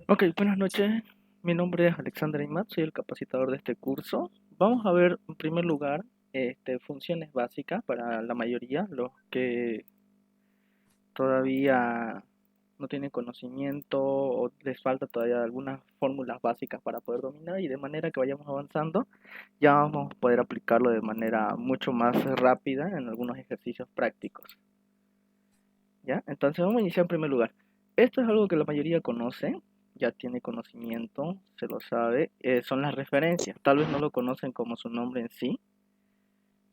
Ok, buenas noches. Mi nombre es Alexander Aymat, soy el capacitador de este curso. Vamos a ver en primer lugar funciones básicas para la mayoría, los que todavía no tienen conocimiento o les falta todavía algunas fórmulas básicas para poder dominar y de manera que vayamos avanzando ya vamos a poder aplicarlo de manera mucho más rápida en algunos ejercicios prácticos. ¿Ya? Entonces vamos a iniciar en primer lugar. Esto es algo que la mayoría conoce, ya tiene conocimiento, se lo sabe, son las referencias. Tal vez no lo conocen como su nombre en sí,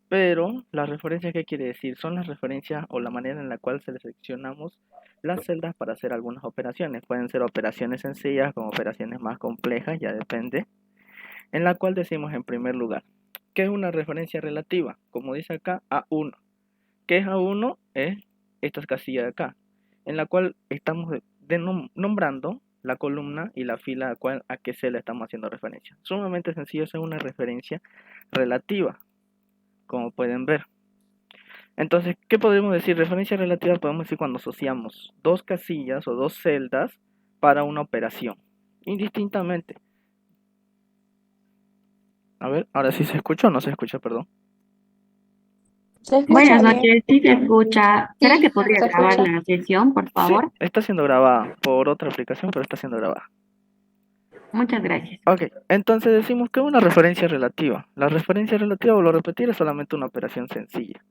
pero las referencias, ¿qué quiere decir? Son las referencias o la manera en la cual seleccionamos las celdas para hacer algunas operaciones. Pueden ser operaciones sencillas como operaciones más complejas, ya depende. En la cual decimos en primer lugar, ¿qué es una referencia relativa? Como dice acá, A1. ¿Qué es A1? Es esta casilla de acá, en la cual estamos nombrando la columna y la fila a qué se le estamos haciendo referencia. Sumamente sencillo, es una referencia relativa, como pueden ver. Entonces, ¿qué podemos decir? Referencia relativa podemos decir cuando asociamos dos casillas o dos celdas para una operación, indistintamente. A ver, ahora sí se escucha o no se escucha, perdón. Se escucha Buenas bien. noches, sí se escucha. ¿Será que Sí, podría se grabar escucha. la sesión, por Sí, favor? está siendo grabada por otra aplicación, pero está siendo grabada. Muchas gracias. Ok, entonces decimos que es una referencia relativa. La referencia relativa, vuelvo a repetir, es solamente una operación sencilla.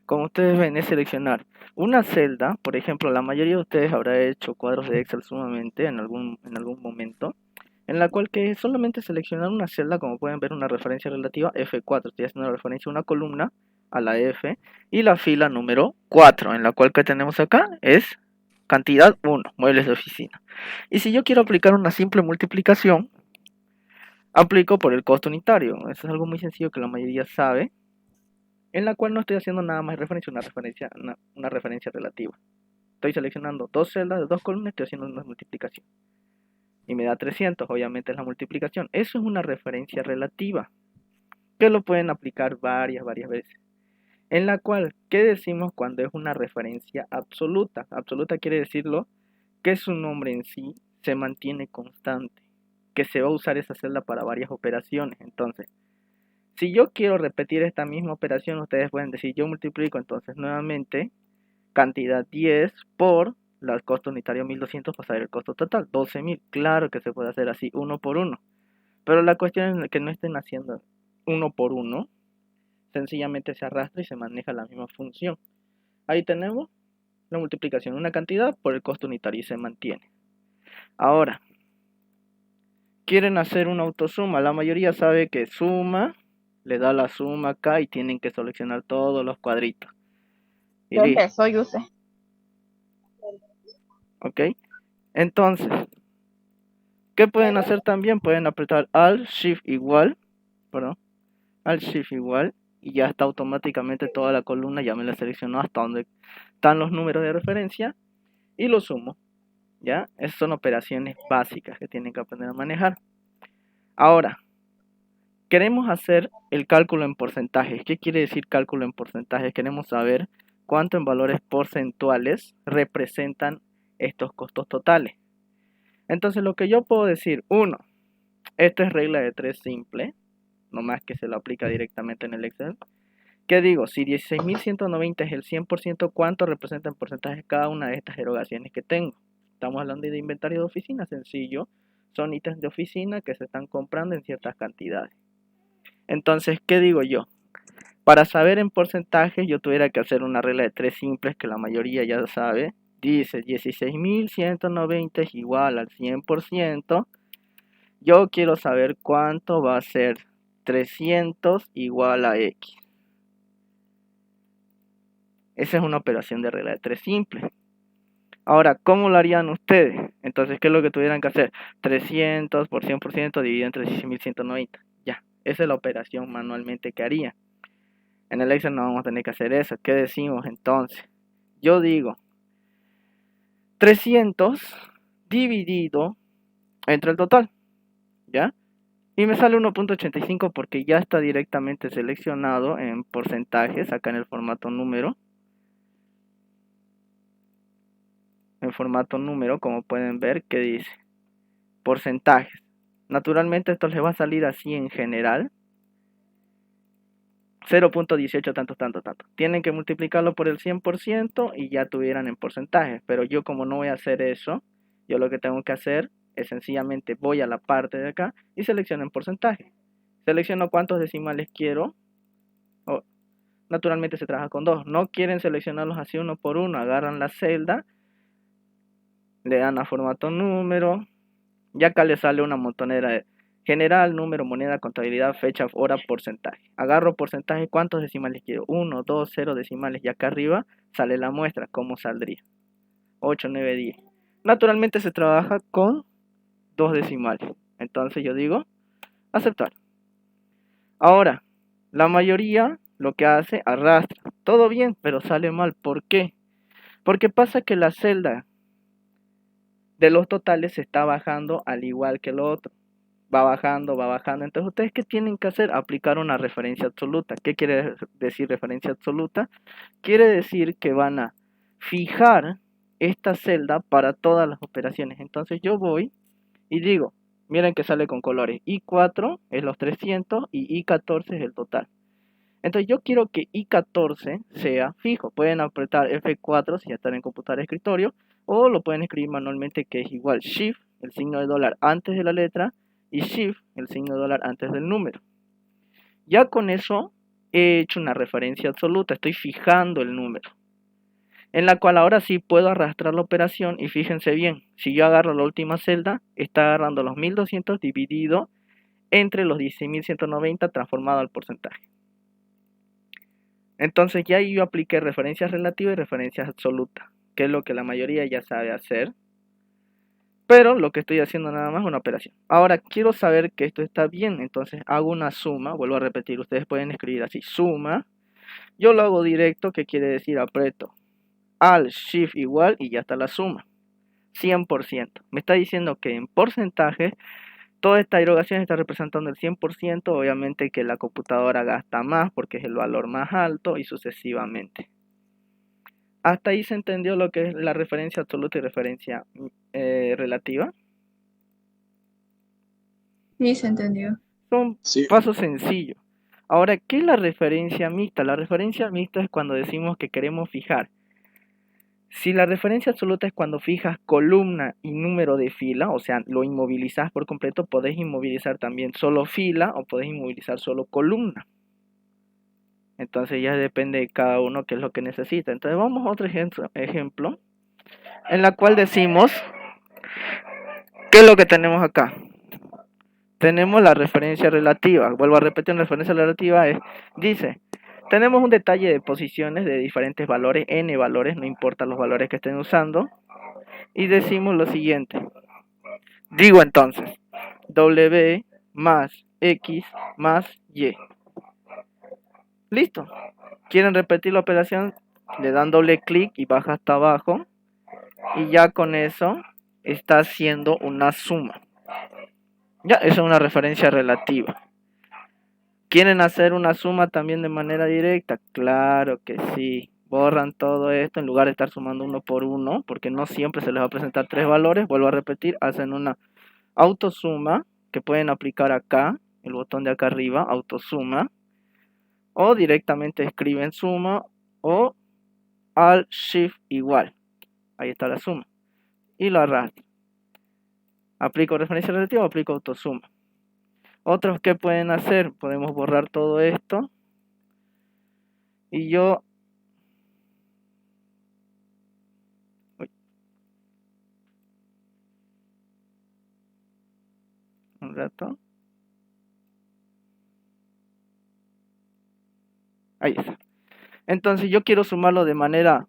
Como ustedes ven, es seleccionar una celda. Por ejemplo, la mayoría de ustedes habrá hecho cuadros de Excel sumamente en algún momento, en la cual que es solamente seleccionar una celda, como pueden ver, una referencia relativa F4. Estoy haciendo referencia a una columna, a la F, y la fila número 4, en la cual que tenemos acá es cantidad 1, muebles de oficina. Y si yo quiero aplicar una simple multiplicación, aplico por el costo unitario. Eso es algo muy sencillo que la mayoría sabe, en la cual no estoy haciendo nada más referencia, una referencia relativa. Estoy seleccionando dos celdas de dos columnas, estoy haciendo una multiplicación. Y me da 300, obviamente es la multiplicación. Eso es una referencia relativa, que lo pueden aplicar varias veces. En la cual, ¿qué decimos cuando es una referencia absoluta? Absoluta quiere decirlo que su nombre en sí se mantiene constante, que se va a usar esa celda para varias operaciones. Entonces, si yo quiero repetir esta misma operación, ustedes pueden decir, yo multiplico entonces nuevamente cantidad 10 por el costo unitario 1200 para saber el costo total, 12.000. Claro que se puede hacer así, uno por uno. Pero la cuestión es que no estén haciendo uno por uno, sencillamente se arrastra y se maneja la misma función. Ahí tenemos la multiplicación, una cantidad por el costo unitario y se mantiene. Ahora, quieren hacer una autosuma. La mayoría sabe que suma, le da la suma acá y tienen que seleccionar todos los cuadritos. Y Ya listo, empezó, Yuse. ¿ok? Entonces, ¿qué pueden hacer también? Pueden apretar Alt Shift igual, perdón, Alt Shift igual, y ya está automáticamente toda la columna, ya me la seleccionó hasta donde están los números de referencia y lo sumo, ¿ya? Esas son operaciones básicas que tienen que aprender a manejar. Ahora, queremos hacer el cálculo en porcentajes. ¿Qué quiere decir cálculo en porcentajes? Queremos saber cuánto en valores porcentuales representan estos costos totales. Entonces, lo que yo puedo decir, uno, esto es regla de tres simple, nomás que se lo aplica directamente en el Excel. ¿Qué digo? Si 16.190 es el 100%, ¿cuánto representa en porcentaje cada una de estas erogaciones que tengo? Estamos hablando de inventario de oficina, sencillo. Son ítems de oficina que se están comprando en ciertas cantidades. Entonces, ¿qué digo yo? Para saber en porcentaje, yo tuviera que hacer una regla de tres simples que la mayoría ya sabe. Dice 16.190 es igual al 100%. Yo quiero saber cuánto va a ser 300 igual a X. Esa es una operación de regla de tres simple. Ahora, ¿cómo lo harían ustedes? Entonces, ¿qué es lo que tuvieran que hacer? 300 por 100% dividido entre 16.190. Ya, esa es la operación manualmente que haría. En el Excel no vamos a tener que hacer eso. ¿Qué decimos entonces? Yo digo 300 dividido entre el total, ¿ya? Y me sale 1.85 porque ya está directamente seleccionado en porcentajes acá en el formato número. En formato número, como pueden ver, que dice porcentajes. Naturalmente esto les va a salir así en general. 0.18 tanto. Tienen que multiplicarlo por el 100% y ya tuvieran en porcentaje. Pero yo como no voy a hacer eso, yo lo que tengo que hacer es sencillamente voy a la parte de acá y selecciono en porcentaje. Selecciono cuántos decimales quiero. Naturalmente se trabaja con 2. No quieren seleccionarlos así uno por uno. Agarran la celda, le dan a formato número. Y acá les sale una montonera de general, número, moneda, contabilidad, fecha, hora, porcentaje. Agarro porcentaje, ¿cuántos decimales quiero? 1, 2, 0 decimales. Y acá arriba sale la muestra, ¿cómo saldría? 8, 9, 10. Naturalmente se trabaja con 2 decimales. Entonces yo digo, aceptar. Ahora, la mayoría lo que hace, arrastra. Todo bien, pero sale mal. ¿Por qué? Porque pasa que la celda de los totales se está bajando al igual que lo otro. Va bajando. Entonces, ¿ustedes qué tienen que hacer? Aplicar una referencia absoluta. ¿Qué quiere decir referencia absoluta? Quiere decir que van a fijar esta celda para todas las operaciones. Entonces yo voy y digo, miren que sale con colores. I4 es los 300 y I14 es el total. Entonces yo quiero que I14 sea fijo. Pueden apretar F4 si ya están en computadora de escritorio, o lo pueden escribir manualmente, que es igual Shift, el signo de dólar antes de la letra, y Shift, el signo de dólar antes del número. Ya con eso he hecho una referencia absoluta, estoy fijando el número, en la cual ahora sí puedo arrastrar la operación. Y fíjense bien, si yo agarro la última celda, está agarrando los 1200 dividido entre los 16.190 transformado al porcentaje. Entonces ya yo apliqué referencias relativas y referencias absolutas, que es lo que la mayoría ya sabe hacer. Pero lo que estoy haciendo nada más es una operación. Ahora quiero saber que esto está bien, entonces hago una suma. Vuelvo a repetir, ustedes pueden escribir así, suma. Yo lo hago directo, que quiere decir aprieto Alt, Shift igual y ya está la suma. 100%. Me está diciendo que en porcentaje toda esta erogación está representando el 100%, obviamente que la computadora gasta más porque es el valor más alto y sucesivamente. ¿Hasta ahí se entendió lo que es la referencia absoluta y referencia relativa? Sí, se entendió. Son Sí, pasos sencillos. Ahora, ¿qué es la referencia mixta? La referencia mixta es cuando decimos que queremos fijar. Si la referencia absoluta es cuando fijas columna y número de fila, o sea, lo inmovilizas por completo, podés inmovilizar también solo fila o podés inmovilizar solo columna. Entonces ya depende de cada uno qué es lo que necesita. Entonces vamos a otro ejemplo en la cual decimos, ¿qué es lo que tenemos acá? Tenemos la referencia relativa. Vuelvo a repetir, la referencia relativa dice, tenemos un detalle de posiciones de diferentes valores, n valores, no importa los valores que estén usando, y decimos lo siguiente. Digo entonces, W más X más Y. Listo. ¿Quieren repetir la operación? Le dan doble clic y baja hasta abajo, y ya con eso está haciendo una suma. Ya, eso es una referencia relativa. ¿Quieren hacer una suma también de manera directa? Claro que sí. Borran todo esto en lugar de estar sumando uno por uno, porque no siempre se les va a presentar 3 valores. Vuelvo a repetir, hacen una autosuma que pueden aplicar acá, el botón de acá arriba, autosuma, o directamente escriben suma o Alt Shift igual. Ahí está la suma. Y lo arrastro. Aplico referencia relativa, aplico autosuma. Otros que pueden hacer, podemos borrar todo esto. Y yo... Un rato. Ahí está. Entonces yo quiero sumarlo de manera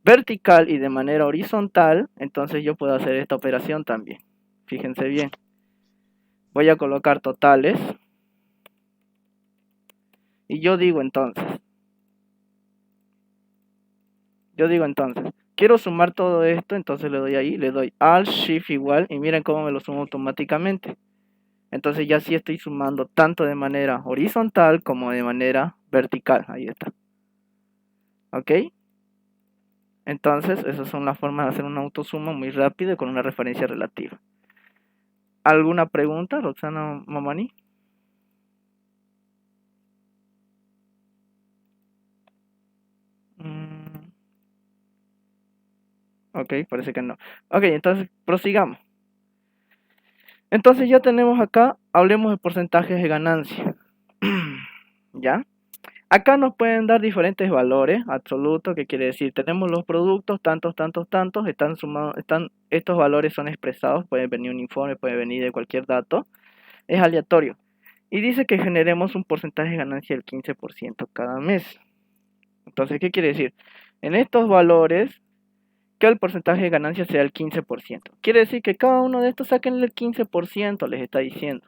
vertical y de manera horizontal. Entonces yo puedo hacer esta operación también. Fíjense bien. Voy a colocar totales. Y yo digo entonces, quiero sumar todo esto, entonces le doy ahí, le doy Alt Shift igual y miren cómo me lo sumo automáticamente. Entonces ya sí estoy sumando tanto de manera horizontal como de manera vertical. Ahí está. ¿Ok? Entonces esas son las formas de hacer una autosuma muy rápido y con una referencia relativa. ¿Alguna pregunta, Roxana Mamani? Ok, parece que no. Ok, entonces prosigamos. Entonces ya tenemos acá, hablemos de porcentajes de ganancia. ¿Ya? Acá nos pueden dar diferentes valores absolutos, que quiere decir, tenemos los productos, tantos, están sumados, estos valores son expresados, puede venir un informe, puede venir de cualquier dato, es aleatorio. Y dice que generemos un porcentaje de ganancia del 15% cada mes. Entonces, ¿qué quiere decir? En estos valores, que el porcentaje de ganancia sea el 15%. Quiere decir que cada uno de estos saquen el 15%, les está diciendo.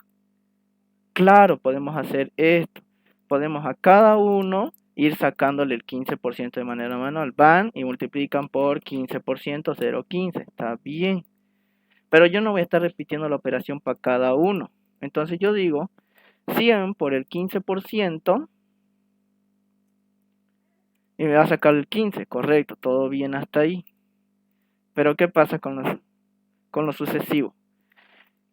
Claro, podemos hacer esto. Podemos a cada uno ir sacándole el 15% de manera manual. Van y multiplican por 15%, 0,15. Está bien. Pero yo no voy a estar repitiendo la operación para cada uno. Entonces yo digo 100 por el 15% y me va a sacar el 15. Correcto, todo bien hasta ahí. Pero ¿qué pasa con lo sucesivo?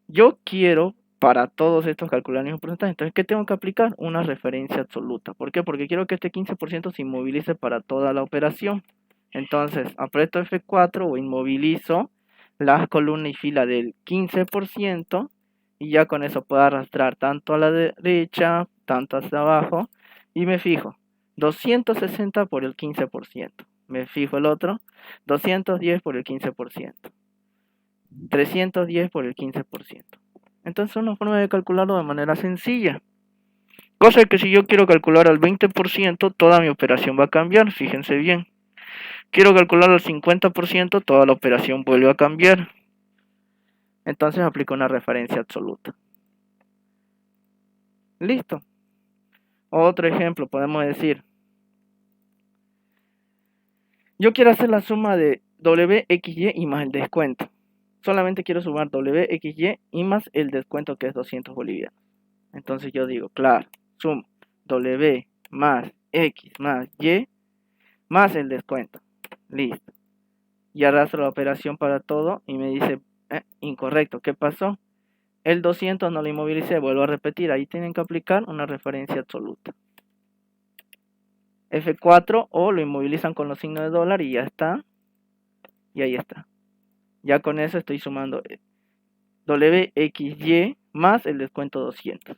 Yo quiero para todos estos calcular el mismo porcentaje. Entonces, ¿qué tengo que aplicar? Una referencia absoluta. ¿Por qué? Porque quiero que este 15% se inmovilice para toda la operación. Entonces, aprieto F4 o inmovilizo la columna y fila del 15% y ya con eso puedo arrastrar tanto a la derecha, tanto hacia abajo y me fijo 260 por el 15%. Me fijo el otro, 210 por el 15%. 310 por el 15%. Entonces una forma de calcularlo de manera sencilla. Cosa que si yo quiero calcular al 20%, toda mi operación va a cambiar, fíjense bien. Quiero calcular al 50%, toda la operación vuelve a cambiar. Entonces aplico una referencia absoluta. Listo. Otro ejemplo, podemos decir, yo quiero hacer la suma de WXY y más el descuento. Solamente quiero sumar WXY y más el descuento que es 200 bolivianos. Entonces yo digo, claro, sumo W más X más Y más el descuento. Listo. Y arrastro la operación para todo y me dice, incorrecto, ¿qué pasó? El 200 no lo inmovilicé, vuelvo a repetir, ahí tienen que aplicar una referencia absoluta. F4 o lo inmovilizan con los signos de dólar y ya está. Y ahí está. Ya con eso estoy sumando WXY más el descuento 200.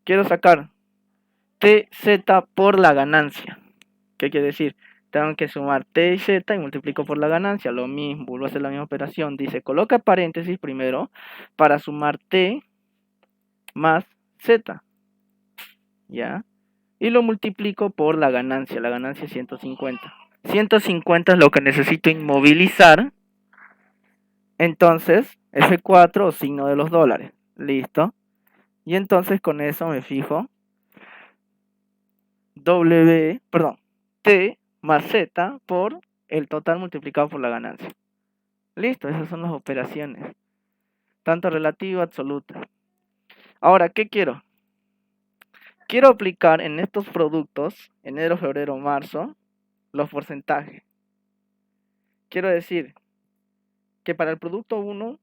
Quiero sacar TZ por la ganancia. ¿Qué quiere decir? Tengo que sumar T y Z y multiplico por la ganancia. Lo mismo, vuelvo a hacer la misma operación. Dice, coloca paréntesis primero para sumar T más Z. ¿Ya? Y lo multiplico por la ganancia. La ganancia es 150. 150 es lo que necesito inmovilizar. Entonces, F4 o signo de los dólares. Listo. Y entonces con eso me fijo T más Z por el total multiplicado por la ganancia. Listo, esas son las operaciones. Tanto relativa, absoluta. Ahora, ¿qué quiero? Quiero aplicar en estos productos, enero, febrero, marzo, los porcentajes. Quiero decir que para el producto 1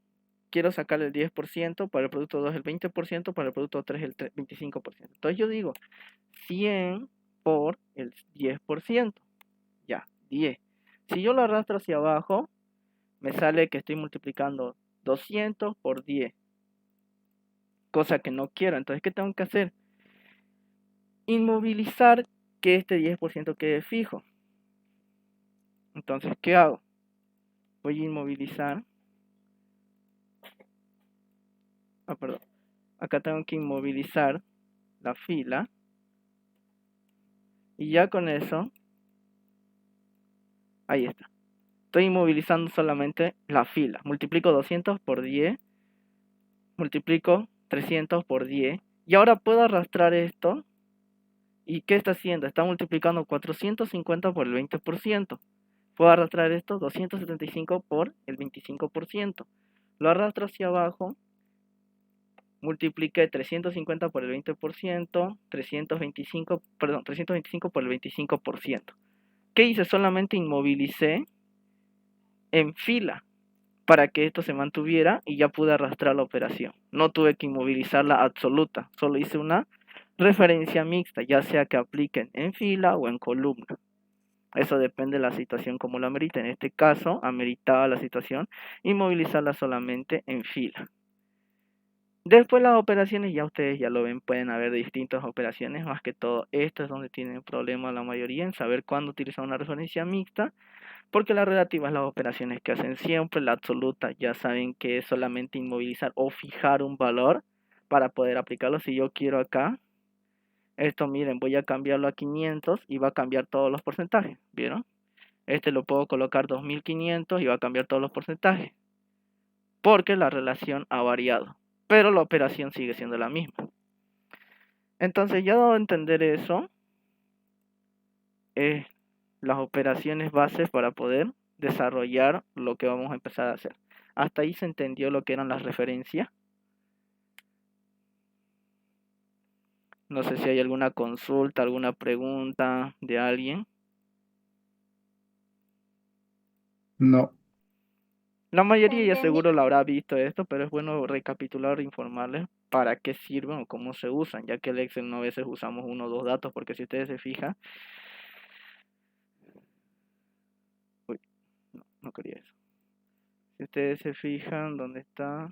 quiero sacar el 10%, para el producto 2 el 20%, para el producto 3 el 25%. Entonces yo digo 100 por el 10%. Ya, 10. Si yo lo arrastro hacia abajo, me sale que estoy multiplicando 200 por 10. Cosa que no quiero. Entonces, ¿qué tengo que hacer? Inmovilizar que este 10% quede fijo. Entonces, ¿qué hago? Voy a inmovilizar. Perdón. Acá tengo que inmovilizar la fila. Y ya con eso, ahí está. Estoy inmovilizando solamente la fila. Multiplico 200 por 10. Multiplico 300 por 10. Y ahora puedo arrastrar esto. ¿Y qué está haciendo? Está multiplicando 450 por el 20%. Puedo arrastrar esto 275 por el 25%. Lo arrastro hacia abajo. Multipliqué 350 por el 20%, 325 por el 25%. ¿Qué hice? Solamente inmovilicé en fila. para que esto se mantuviera y ya pude arrastrar la operación. No tuve que inmovilizarla absoluta, solo hice una referencia mixta, ya sea que apliquen en fila o en columna. Eso depende de la situación como lo amerita. En este caso, ameritaba la situación inmovilizarla solamente en fila. Después las operaciones, ya ustedes ya lo ven, pueden haber distintas operaciones, más que todo esto es donde tienen problema la mayoría en saber cuándo utilizar una referencia mixta, porque la relativa es las operaciones que hacen siempre, la absoluta ya saben que es solamente inmovilizar o fijar un valor para poder aplicarlo. Si yo quiero acá, esto miren, voy a cambiarlo a 500 y va a cambiar todos los porcentajes, ¿vieron? Este lo puedo colocar 2500 y va a cambiar todos los porcentajes, porque la relación ha variado, pero la operación sigue siendo la misma. Entonces, ya dado a entender eso, las operaciones bases para poder desarrollar lo que vamos a empezar a hacer. Hasta ahí se entendió lo que eran las referencias. No sé si hay alguna consulta, alguna pregunta de alguien. No. La mayoría ya seguro lo habrá visto esto, pero es bueno recapitular e informarles para qué sirven o cómo se usan, ya que el Excel no a veces usamos uno o dos datos, porque si ustedes se fijan... Uy, no quería eso. Si ustedes se fijan, ¿dónde está?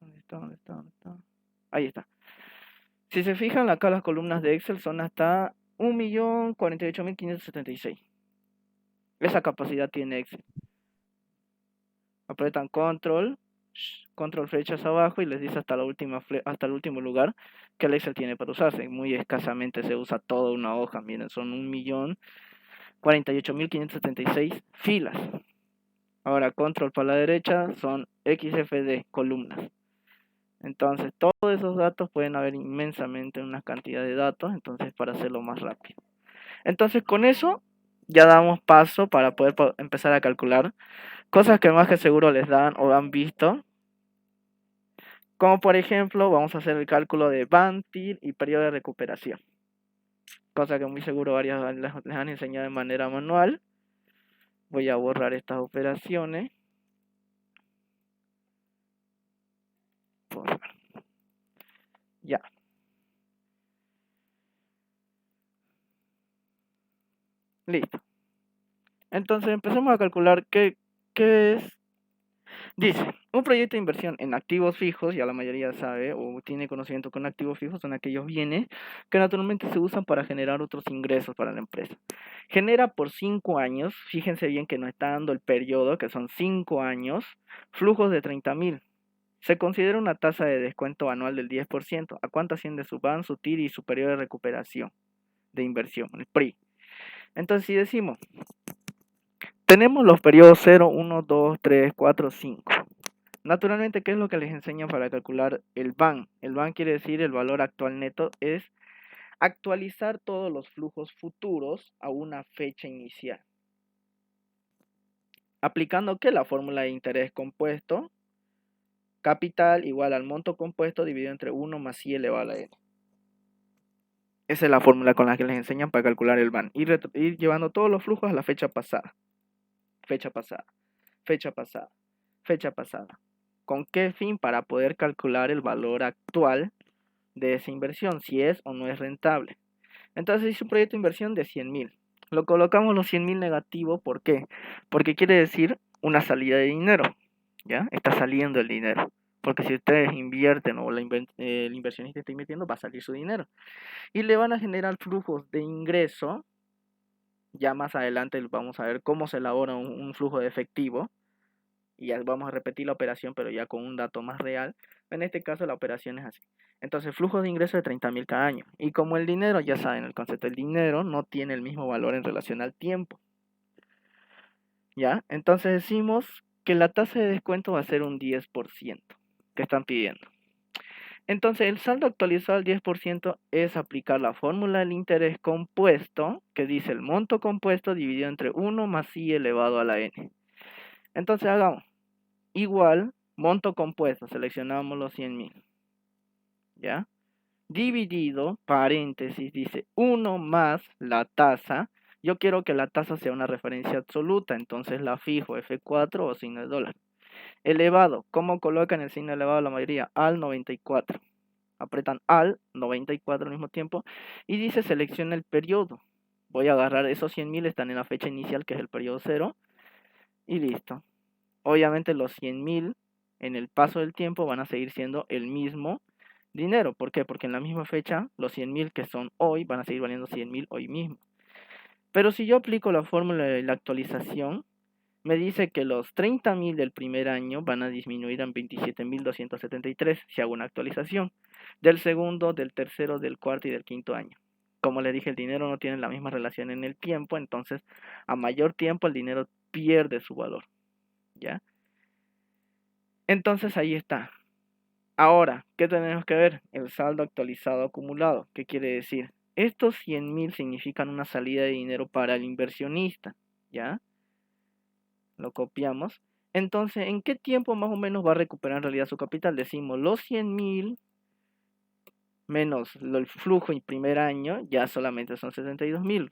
¿Dónde está? ¿Dónde está? ¿Dónde está? Ahí está. Si se fijan, acá las columnas de Excel son hasta 1.048.576. Esa capacidad tiene Excel. Apretan control flechas abajo y les dice hasta hasta el último lugar que el Excel tiene para usarse. Muy escasamente se usa toda una hoja. Miren, son 1.048.576 filas. Ahora control para la derecha son XFD, columnas. Entonces todos esos datos pueden haber inmensamente una cantidad de datos, entonces para hacerlo más rápido. Entonces con eso ya damos paso para poder empezar a calcular cosas que más que seguro les dan o han visto. Como por ejemplo, vamos a hacer el cálculo de band, TIR y periodo de recuperación. Cosa que muy seguro varias les han enseñado de manera manual. Voy a borrar estas operaciones. Ya. Listo. Entonces empecemos a calcular qué es. Dice, un proyecto de inversión en activos fijos, ya la mayoría sabe o tiene conocimiento con activos fijos, son aquellos bienes que naturalmente se usan para generar otros ingresos para la empresa. Genera por 5 años, fíjense bien que nos está dando el periodo, que son 5 años, flujos de 30.000. Se considera una tasa de descuento anual del 10%. ¿A cuánto asciende su BAN, su TIR y su periodo de recuperación de inversión, el PRI? Entonces, si decimos, tenemos los periodos 0, 1, 2, 3, 4, 5. Naturalmente, ¿qué es lo que les enseñan para calcular el BAN? El BAN quiere decir el valor actual neto, es actualizar todos los flujos futuros a una fecha inicial. Aplicando ¿qué? La fórmula de interés compuesto, capital igual al monto compuesto dividido entre 1 más I elevado a la n. Esa es la fórmula con la que les enseñan para calcular el BAN. Ir llevando todos los flujos a la fecha pasada. Fecha pasada. Fecha pasada. Fecha pasada. ¿Con qué fin? Para poder calcular el valor actual de esa inversión, si es o no es rentable. Entonces hice un proyecto de inversión de 100.000. Lo colocamos los 100.000 negativo, ¿por qué? Porque quiere decir una salida de dinero, ¿ya? Está saliendo el dinero. Porque si ustedes invierten o el inversionista está invirtiendo, va a salir su dinero. Y le van a generar flujos de ingreso. Ya más adelante vamos a ver cómo se elabora un flujo de efectivo. Y ya vamos a repetir la operación, pero ya con un dato más real. En este caso la operación es así. Entonces, flujo de ingreso de 30.000 cada año. Y como el dinero, ya saben, el concepto del dinero no tiene el mismo valor en relación al tiempo. ¿Ya? Entonces decimos que la tasa de descuento va a ser un 10% que están pidiendo. Entonces, el saldo actualizado al 10% es aplicar la fórmula del interés compuesto, que dice el monto compuesto dividido entre 1 más I elevado a la n. Entonces, hagamos igual monto compuesto, seleccionamos los 100.000, ¿ya? Dividido, paréntesis, dice 1 más la tasa, Yo quiero que la tasa sea una referencia absoluta, entonces la fijo F4 o signo de dólar. Elevado, ¿cómo colocan el signo elevado la mayoría? Al 94. Apretan al 94 al mismo tiempo y dice selecciona el periodo. Voy a agarrar esos 100.000, están en la fecha inicial que es el periodo 0 y listo. Obviamente los 100.000 en el paso del tiempo van a seguir siendo el mismo dinero. ¿Por qué? Porque en la misma fecha los 100.000 que son hoy van a seguir valiendo 100.000 hoy mismo. Pero si yo aplico la fórmula de la actualización, me dice que los 30.000 del primer año van a disminuir en 27.273 si hago una actualización. Del segundo, del tercero, del cuarto y del quinto año. Como le dije, el dinero no tiene la misma relación en el tiempo, entonces a mayor tiempo el dinero pierde su valor. ¿Ya? Entonces ahí está. Ahora, ¿qué tenemos que ver? El saldo actualizado acumulado. ¿Qué quiere decir? Estos 100.000 significan una salida de dinero para el inversionista. ¿Ya? Lo copiamos. Entonces, ¿en qué tiempo más o menos va a recuperar en realidad su capital? Decimos los 100.000 menos el flujo en primer año, ya solamente son 72.000.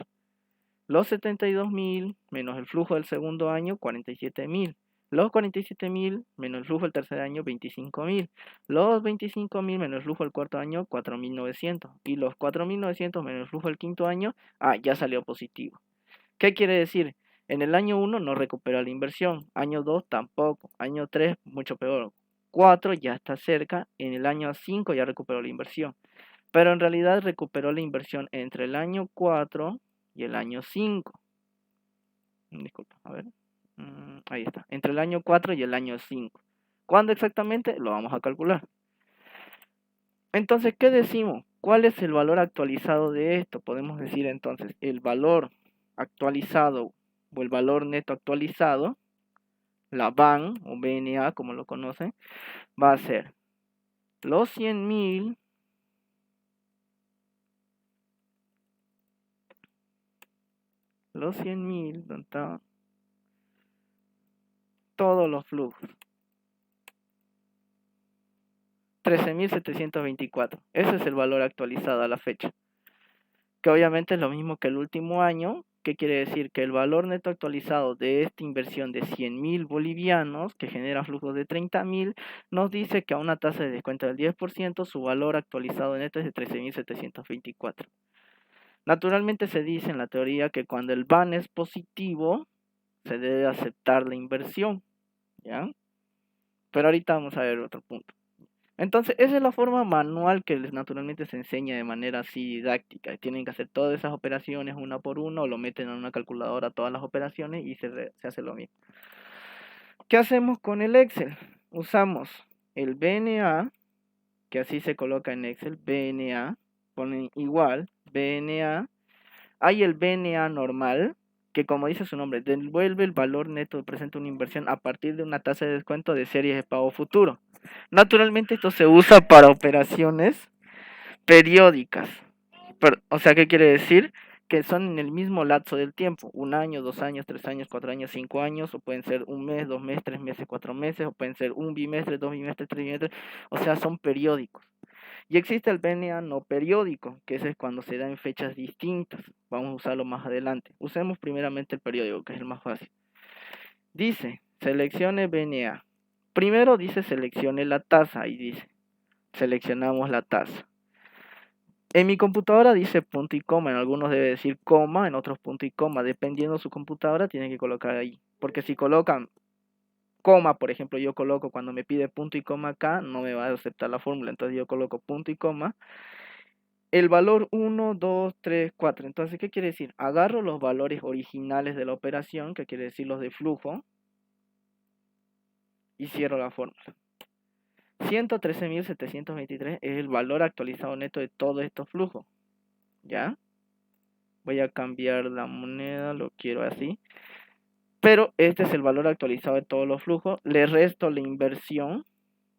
Los 72.000 menos el flujo del segundo año, 47.000. Los 47.000 menos el flujo del tercer año, 25.000. Los 25.000 menos el flujo del cuarto año, 4.900. Y los 4.900 menos el flujo del quinto año, ya salió positivo. ¿Qué quiere decir? En el año 1 no recupera la inversión, año 2 tampoco, año 3 mucho peor, 4 ya está cerca, en el año 5 ya recuperó la inversión. Pero en realidad recuperó la inversión entre el año 4 y el año 5. Disculpa, a ver. Ahí está. Entre el año 4 y el año 5. ¿Cuándo exactamente? Lo vamos a calcular. Entonces, ¿qué decimos? ¿Cuál es el valor actualizado de esto? Podemos decir entonces, el valor actualizado o el valor neto actualizado, la BAN o BNA como lo conocen, va a ser los 100.000 ¿dónde está? Todos los flujos. 13.724. Ese es el valor actualizado a la fecha. Que obviamente es lo mismo que el último año. ¿Qué quiere decir? Que el valor neto actualizado de esta inversión de 100.000 bolivianos, que genera flujos de 30.000, nos dice que a una tasa de descuento del 10%, su valor actualizado neto es de 13.724. Naturalmente se dice en la teoría que cuando el BAN es positivo, se debe aceptar la inversión, ¿ya? Pero ahorita vamos a ver otro punto. Entonces, esa es la forma manual que les naturalmente se enseña de manera así didáctica. Tienen que hacer todas esas operaciones una por una, o lo meten en una calculadora todas las operaciones y se hace lo mismo. ¿Qué hacemos con el Excel? Usamos el BNA, que así se coloca en Excel, BNA, ponen igual, BNA. Hay el BNA normal, que como dice su nombre, devuelve el valor neto presente de una inversión a partir de una tasa de descuento de series de pago futuro. Naturalmente esto se usa para operaciones periódicas. O sea, ¿qué quiere decir? Que son en el mismo lapso del tiempo, 1 año, 2 años, 3 años, 4 años, 5 años, o pueden ser 1 mes, 2 meses, 3 meses, 4 meses, o pueden ser 1 bimestre, 2 bimestres, 3 bimestres, o sea, son periódicos. Y existe el BNA no periódico, que ese es cuando se da en fechas distintas. Vamos a usarlo más adelante. Usemos primeramente el periódico, que es el más fácil. Dice, seleccione BNA. Primero dice seleccione la tasa y dice, seleccionamos la tasa. En mi computadora dice punto y coma, en algunos debe decir coma, en otros punto y coma. Dependiendo de su computadora tienen que colocar ahí. Porque si colocan coma, por ejemplo, yo coloco cuando me pide punto y coma acá, no me va a aceptar la fórmula. Entonces yo coloco punto y coma. El valor 1, 2, 3, 4. Entonces, ¿qué quiere decir? Agarro los valores originales de la operación, que quiere decir los de flujo, y cierro la fórmula. 113.723 es el valor actualizado neto de todos estos flujos. ¿Ya? Voy a cambiar la moneda, lo quiero así. Pero este es el valor actualizado de todos los flujos. Le resto la inversión,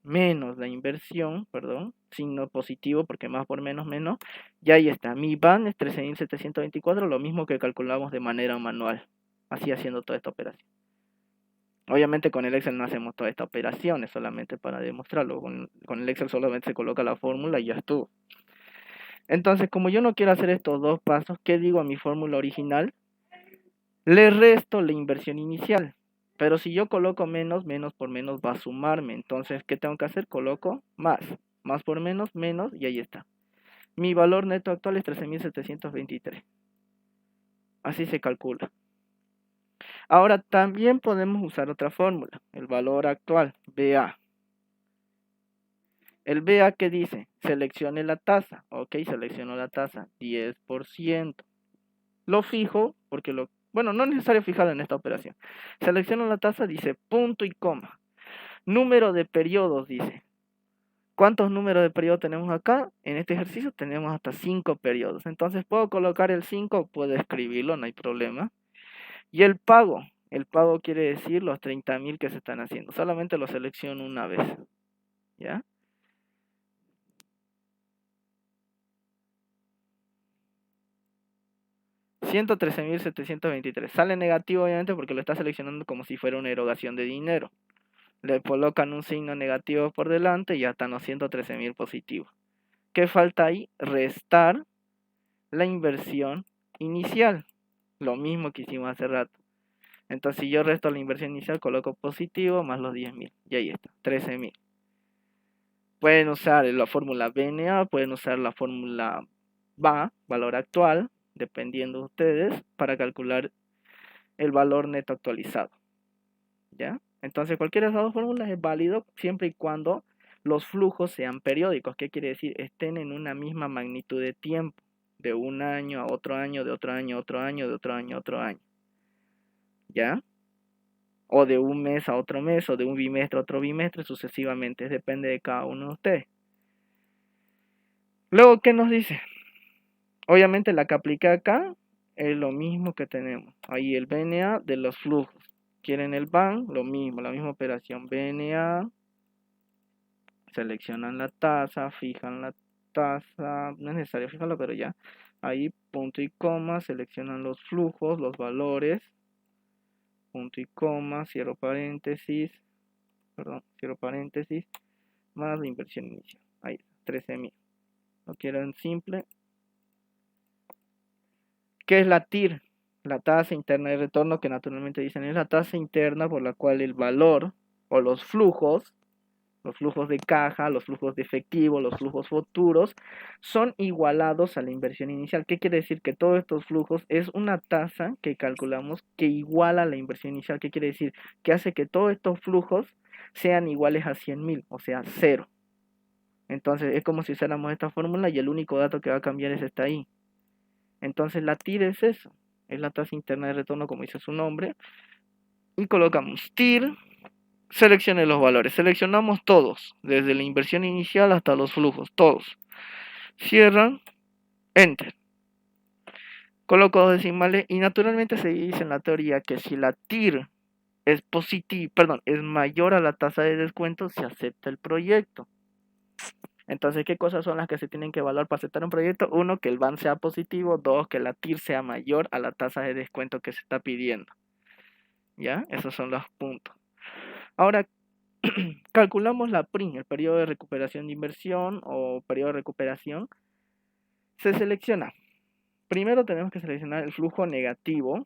menos la inversión, perdón, signo positivo porque más por menos, menos. Y ahí está. Mi BAN es 13.724, lo mismo que calculamos de manera manual. Así haciendo toda esta operación. Obviamente con el Excel no hacemos toda esta operación, es solamente para demostrarlo. Con el Excel solamente se coloca la fórmula y ya estuvo. Entonces, como yo no quiero hacer estos dos pasos, ¿qué digo a mi fórmula original? Le resto la inversión inicial. Pero si yo coloco menos, menos por menos va a sumarme. Entonces, ¿qué tengo que hacer? Coloco más. Más por menos, menos, y ahí está. Mi valor neto actual es 13.723. Así se calcula. Ahora también podemos usar otra fórmula. El valor actual, BA. El BA, ¿qué dice? Seleccione la tasa. Ok, selecciono la tasa. 10%. Lo fijo, porque bueno, no es necesario fijarlo en esta operación. Selecciono la tasa, dice punto y coma. Número de periodos, dice. ¿Cuántos números de periodos tenemos acá? En este ejercicio tenemos hasta 5 periodos. Entonces, ¿puedo colocar el 5? Puedo escribirlo, no hay problema. Y el pago quiere decir los 30.000 que se están haciendo. Solamente lo selecciono una vez. ¿Ya? $113.723. Sale negativo, obviamente, porque lo está seleccionando como si fuera una erogación de dinero. Le colocan un signo negativo por delante y ya están los 113.000 positivos. ¿Qué falta ahí? Restar la inversión inicial. Lo mismo que hicimos hace rato. Entonces, si yo resto la inversión inicial, coloco positivo más los 10.000. Y ahí está, 13.000. Pueden usar la fórmula BNA, pueden usar la fórmula BA, valor actual, dependiendo de ustedes, para calcular el valor neto actualizado. ¿Ya? Entonces, cualquiera de esas dos fórmulas es válido siempre y cuando los flujos sean periódicos. ¿Qué quiere decir? Estén en una misma magnitud de tiempo. De un año a otro año, de otro año a otro año, de otro año a otro año. ¿Ya? O de un mes a otro mes, o de un bimestre a otro bimestre, sucesivamente. Depende de cada uno de ustedes. Luego, ¿qué nos dice? Obviamente la que apliqué acá es lo mismo que tenemos. Ahí el BNA de los flujos. Quieren el BAN, lo mismo, la misma operación. BNA, seleccionan la tasa, fijan la tasa, no es necesario fijarlo, pero ya. Ahí punto y coma, seleccionan los flujos, los valores. Punto y coma, cierro paréntesis, cierro paréntesis, más la inversión inicial. Ahí, 13.000. Lo quiero en simple. ¿Qué es la TIR? La tasa interna de retorno, que naturalmente dicen es la tasa interna por la cual el valor o los flujos de caja, los flujos de efectivo, los flujos futuros, son igualados a la inversión inicial. ¿Qué quiere decir? Que todos estos flujos es una tasa que calculamos que iguala a la inversión inicial. ¿Qué quiere decir? Que hace que todos estos flujos sean iguales a 100.000, o sea, 0. Entonces es como si usáramos esta fórmula y el único dato que va a cambiar es esta ahí. Entonces la TIR es eso, es la tasa interna de retorno, como dice su nombre, y colocamos TIR, seleccione los valores, seleccionamos todos, desde la inversión inicial hasta los flujos, todos, cierran, enter, coloco dos decimales y naturalmente se dice en la teoría que si la TIR es es mayor a la tasa de descuento, se acepta el proyecto. Entonces, ¿qué cosas son las que se tienen que evaluar para aceptar un proyecto? Uno, que el BAN sea positivo. Dos, que la TIR sea mayor a la tasa de descuento que se está pidiendo. ¿Ya? Esos son los puntos. Ahora, calculamos la PRIN, el periodo de recuperación de inversión o periodo de recuperación. Se selecciona. Primero tenemos que seleccionar el flujo negativo.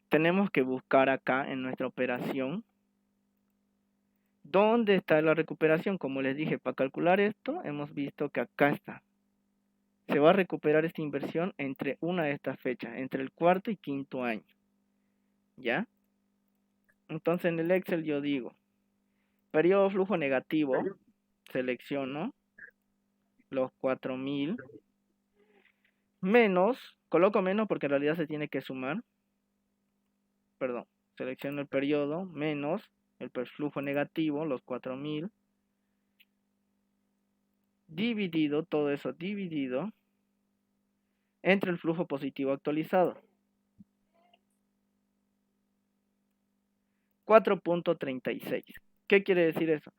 Tenemos que buscar acá en nuestra operación ¿dónde está la recuperación? Como les dije, para calcular esto, hemos visto que acá está. Se va a recuperar esta inversión entre una de estas fechas, entre el cuarto y quinto año. ¿Ya? Entonces en el Excel yo digo, periodo flujo negativo, selecciono los 4.000, menos, coloco menos porque en realidad se tiene que sumar, perdón, selecciono el periodo, menos el flujo negativo, los 4.000, dividido, todo eso dividido, entre el flujo positivo actualizado. 4.36. ¿Qué quiere decir eso?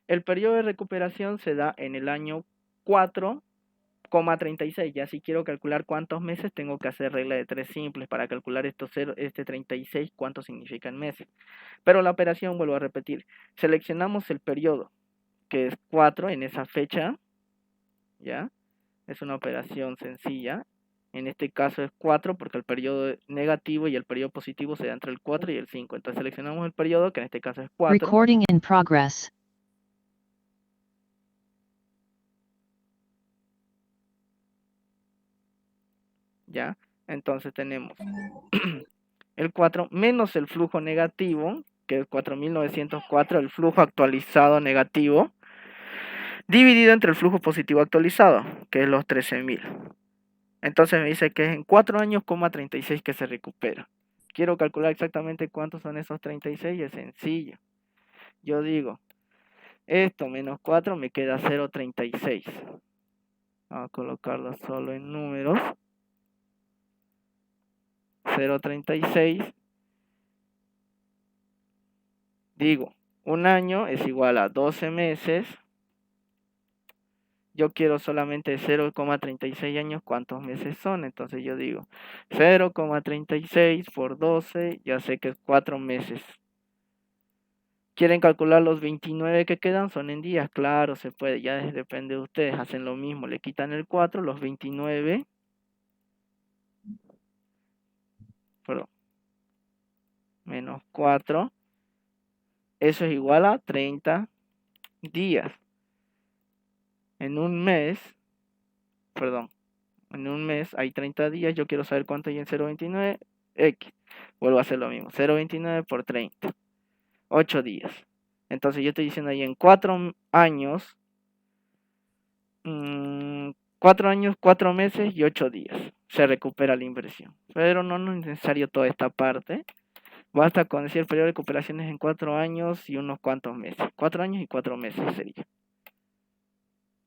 El periodo de recuperación se da en el año 4,36. Ya si quiero calcular cuántos meses, tengo que hacer regla de 3 simples para calcular este 36, cuánto significa en meses. Pero la operación, vuelvo a repetir, seleccionamos el periodo, que es 4 en esa fecha, ¿ya? Es una operación sencilla. En este caso es 4 porque el periodo negativo y el periodo positivo se da entre el 4 y el 5. Entonces seleccionamos el periodo, que en este caso es 4. Recording in progress. ¿Ya? Entonces tenemos el 4 menos el flujo negativo, que es 4.904, el flujo actualizado negativo, dividido entre el flujo positivo actualizado, que es los 13.000. Entonces me dice que es en 4 años, 36 que se recupera. Quiero calcular exactamente cuántos son esos 36 y es sencillo. Yo digo, esto menos 4 me queda 0,36. Vamos a colocarlo solo en números. 0,36. Digo, un año es igual a 12 meses. Yo quiero solamente 0,36 años, ¿cuántos meses son? Entonces yo digo 0,36 por 12, ya sé que es 4 meses. ¿Quieren calcular los 29 que quedan? Son en días, claro, se puede, ya depende de ustedes, hacen lo mismo, le quitan el 4, los 29, perdón, menos 4, eso es igual a 30 días. En un mes, perdón, en un mes hay 30 días, yo quiero saber cuánto hay en 0,29, X, vuelvo a hacer lo mismo, 0,29 por 30, 8 días. Entonces yo estoy diciendo ahí en 4 años, 4 años, 4 meses y 8 días se recupera la inversión. Pero no es necesario toda esta parte. Basta con decir el periodo de recuperación es en 4 años y unos cuantos meses. 4 años y 4 meses sería.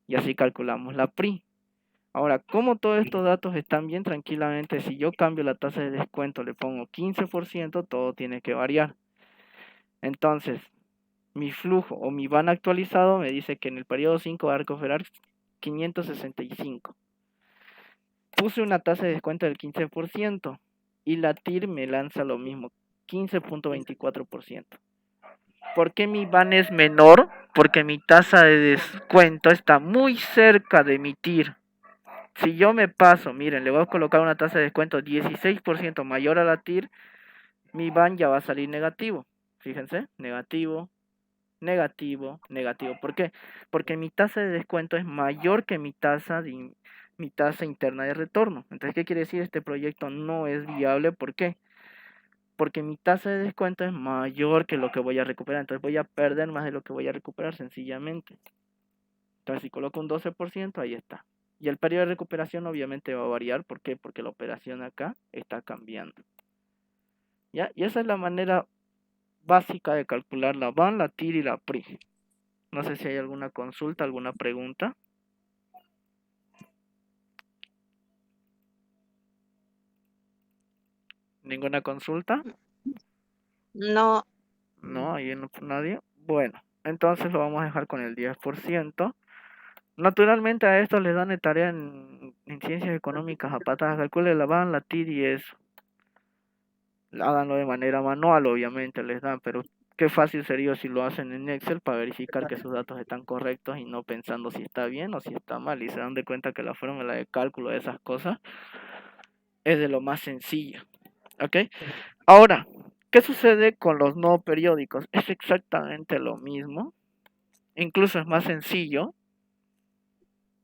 Y así calculamos la PRI. Ahora, como todos estos datos están bien, tranquilamente, si yo cambio la tasa de descuento, le pongo 15%, todo tiene que variar. Entonces, mi flujo o mi van actualizado me dice que en el periodo 5 va a recuperar 565. Puse una tasa de descuento del 15% y la TIR me lanza lo mismo, 15.24%. ¿Por qué mi van es menor? Porque mi tasa de descuento está muy cerca de mi TIR. Si yo me paso, miren, le voy a colocar una tasa de descuento 16% mayor a la TIR, mi van ya va a salir negativo. Fíjense, negativo, negativo, negativo. ¿Por qué? Porque mi tasa de descuento es mayor que mi tasa interna de retorno. Entonces, ¿qué quiere decir? Este proyecto no es viable. ¿Por qué? Porque mi tasa de descuento es mayor que lo que voy a recuperar. Entonces voy a perder más de lo que voy a recuperar sencillamente. Entonces, si coloco un 12%, ahí está. Y el periodo de recuperación obviamente va a variar. ¿Por qué? Porque la operación acá está cambiando. ¿Ya? Y esa es la manera básica de calcular la van, la TIR y la PRI. No sé si hay alguna consulta, alguna pregunta. ¿Ninguna consulta? No, No, ahí no nadie. Bueno, entonces lo vamos a dejar con el 10%. Naturalmente a esto les dan de tarea en ciencias económicas a patadas. Calcule la van, la TIR y eso. Háganlo de manera manual, obviamente les dan, pero qué fácil sería si lo hacen en Excel para verificar que sus datos están correctos y no pensando si está bien o si está mal. Y se dan de cuenta que la fórmula de cálculo de esas cosas es de lo más sencillo. ¿Ok? Ahora, ¿qué sucede con los no periódicos? Es exactamente lo mismo. Incluso es más sencillo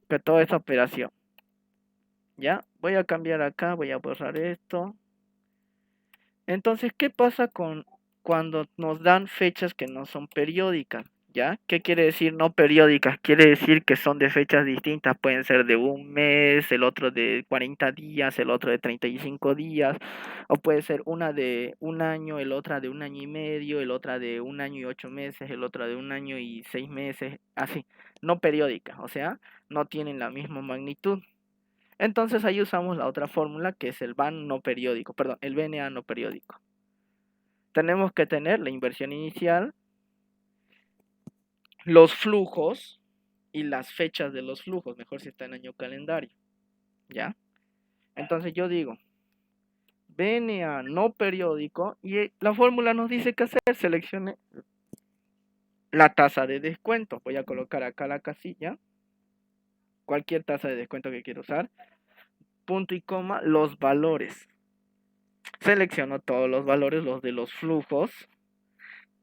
que toda esta operación. ¿Ya? Voy a cambiar acá, voy a borrar esto. Entonces, ¿qué pasa cuando nos dan fechas que no son periódicas? ¿Ya? ¿Qué quiere decir no periódicas? Quiere decir que son de fechas distintas. Pueden ser de un mes, el otro de 40 días, el otro de 35 días. O puede ser una de un año, el otra de un año y medio, el otra de un año y 8 meses, el otro de un año y 6 meses. Así. No periódicas. O sea, no tienen la misma magnitud. Entonces ahí usamos la otra fórmula que es el VAN no periódico, perdón, el VNA no periódico. Tenemos que tener la inversión inicial, los flujos y las fechas de los flujos, mejor si está en año calendario, ¿ya? Entonces yo digo, VNA no periódico y la fórmula nos dice que hacer, seleccione la tasa de descuento. Voy a colocar acá la casilla, cualquier tasa de descuento que quiera usar. punto y coma, los valores. Selecciono todos los valores, los de los flujos,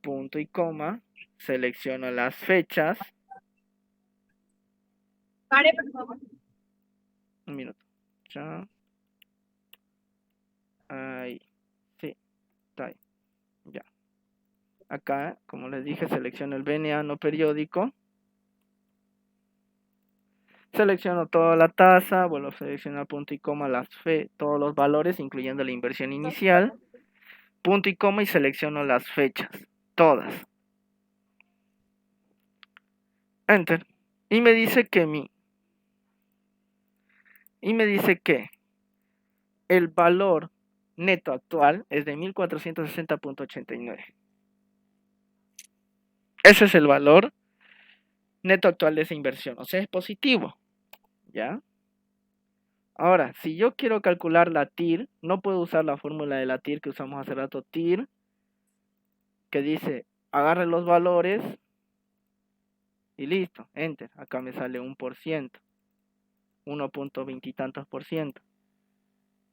punto y coma, selecciono las fechas. Pare, por favor. Un minuto. Ya. Ahí. Sí, está ahí. Ya. Acá, como les dije, selecciono el BNA no periódico. Selecciono toda la tasa, vuelvo a seleccionar punto y coma, todos los valores, incluyendo la inversión inicial, punto y coma, y selecciono las fechas, todas. Enter. Y me dice que el valor neto actual es de 1460.89. Ese es el valor neto actual de esa inversión, o sea, es positivo. ¿Ya? Ahora, si yo quiero calcular la TIR, no puedo usar la fórmula de la TIR que usamos hace rato, TIR, que dice, agarre los valores y listo, enter. Acá me sale 1%, 1.20 y tantos por ciento.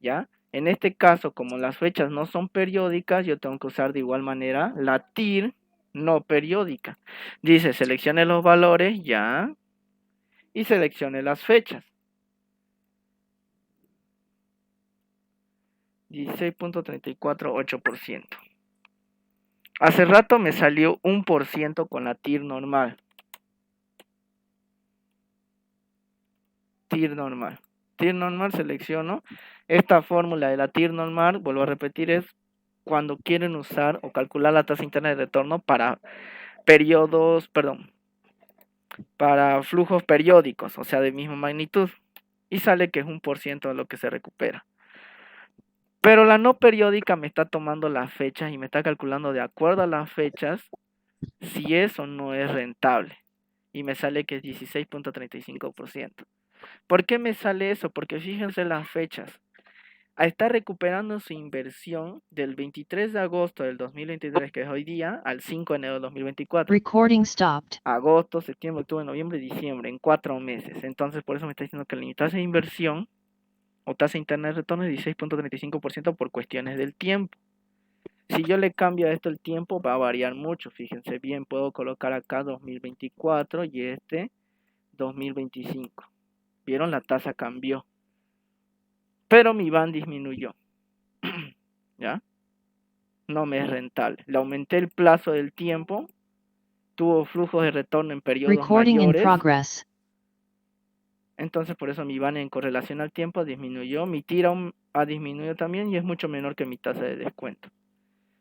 ¿Ya? En este caso, como las fechas no son periódicas, yo tengo que usar de igual manera la TIR no periódica. Dice, seleccione los valores, ya, y seleccione las fechas. 16.348%. Hace rato me salió 1% con la TIR normal. TIR normal. TIR normal, selecciono. Esta fórmula de la TIR normal, vuelvo a repetir, es cuando quieren usar o calcular la tasa interna de retorno para para flujos periódicos, o sea, de misma magnitud. Y sale que es 1% de lo que se recupera. Pero la no periódica me está tomando las fechas y me está calculando de acuerdo a las fechas si eso no es rentable. Y me sale que es 16.35%. ¿Por qué me sale eso? Porque fíjense las fechas. Está recuperando su inversión del 23 de agosto del 2023, que es hoy día, al 5 de enero del 2024. Recording stopped. Agosto, septiembre, octubre, noviembre, diciembre, en 4 meses. Entonces, por eso me está diciendo que la tasa de inversión o tasa interna de retorno es 16.35% por cuestiones del tiempo. Si yo le cambio a esto el tiempo, va a variar mucho. Fíjense bien, puedo colocar acá 2024 y este 2025. ¿Vieron? La tasa cambió. Pero mi van disminuyó. ¿Ya? No me es rentable. Le aumenté el plazo del tiempo. Tuvo flujos de retorno en periodos Recording in mayores. progress. Entonces por eso mi van en correlación al tiempo disminuyó. Mi tira ha disminuido también y es mucho menor que mi tasa de descuento.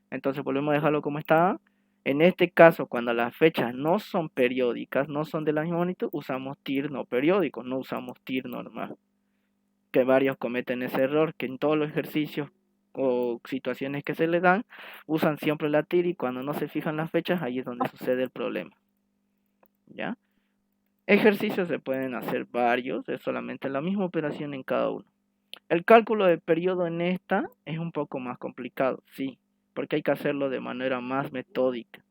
Entonces volvemos a dejarlo como está. En este caso, cuando las fechas no son periódicas, no son de la misma magnitud, usamos TIR no periódico, no usamos TIR normal. Que varios cometen ese error, que en todos los ejercicios o situaciones que se le dan, usan siempre la TIR y cuando no se fijan las fechas, ahí es donde sucede el problema. ¿Ya? Ejercicios se pueden hacer varios, es solamente la misma operación en cada uno. El cálculo de periodo en esta es un poco más complicado, sí, porque hay que hacerlo de manera más metódica.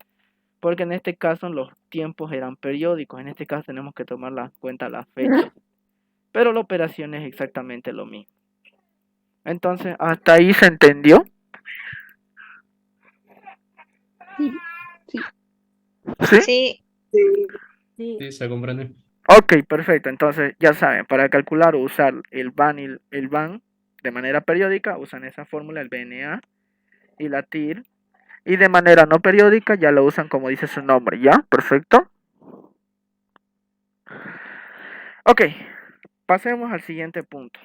Porque en este caso los tiempos eran periódicos, en este caso tenemos que tomar en cuenta las fechas. Pero la operación es exactamente lo mismo. Entonces, ¿hasta ahí se entendió? Sí. ¿Sí? Sí, Sí, se comprende. Ok, perfecto. Entonces, ya saben, para calcular o usar el BAN y el BAN de manera periódica, usan esa fórmula, el BNA y la TIR. Y de manera no periódica ya lo usan como dice su nombre, ¿ya? Perfecto. Ok, pasemos al siguiente punto.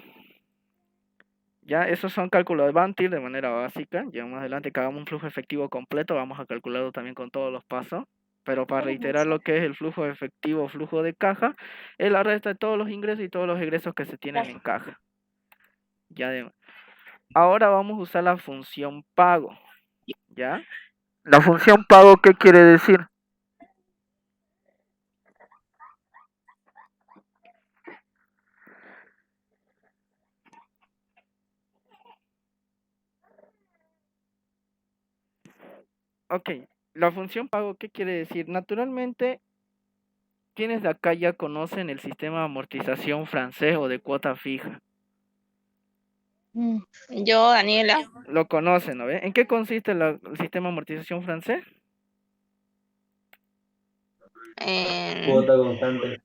Ya, esos son cálculos de BAN, TIR de manera básica. Ya más adelante que hagamos un flujo efectivo completo, vamos a calcularlo también con todos los pasos. Pero para reiterar lo que es el flujo efectivo, flujo de caja, es la resta de todos los ingresos y todos los egresos que se tienen en caja. Ahora vamos a usar la función pago. ¿Ya? La función pago, ¿qué quiere decir? Ok, la función pago, ¿qué quiere decir? Naturalmente, quienes de acá ya conocen el sistema de amortización francés o de cuota fija. Yo, Daniela, Lo conocen, ¿no ve? ¿En qué consiste el sistema de amortización francés? Cuota constante.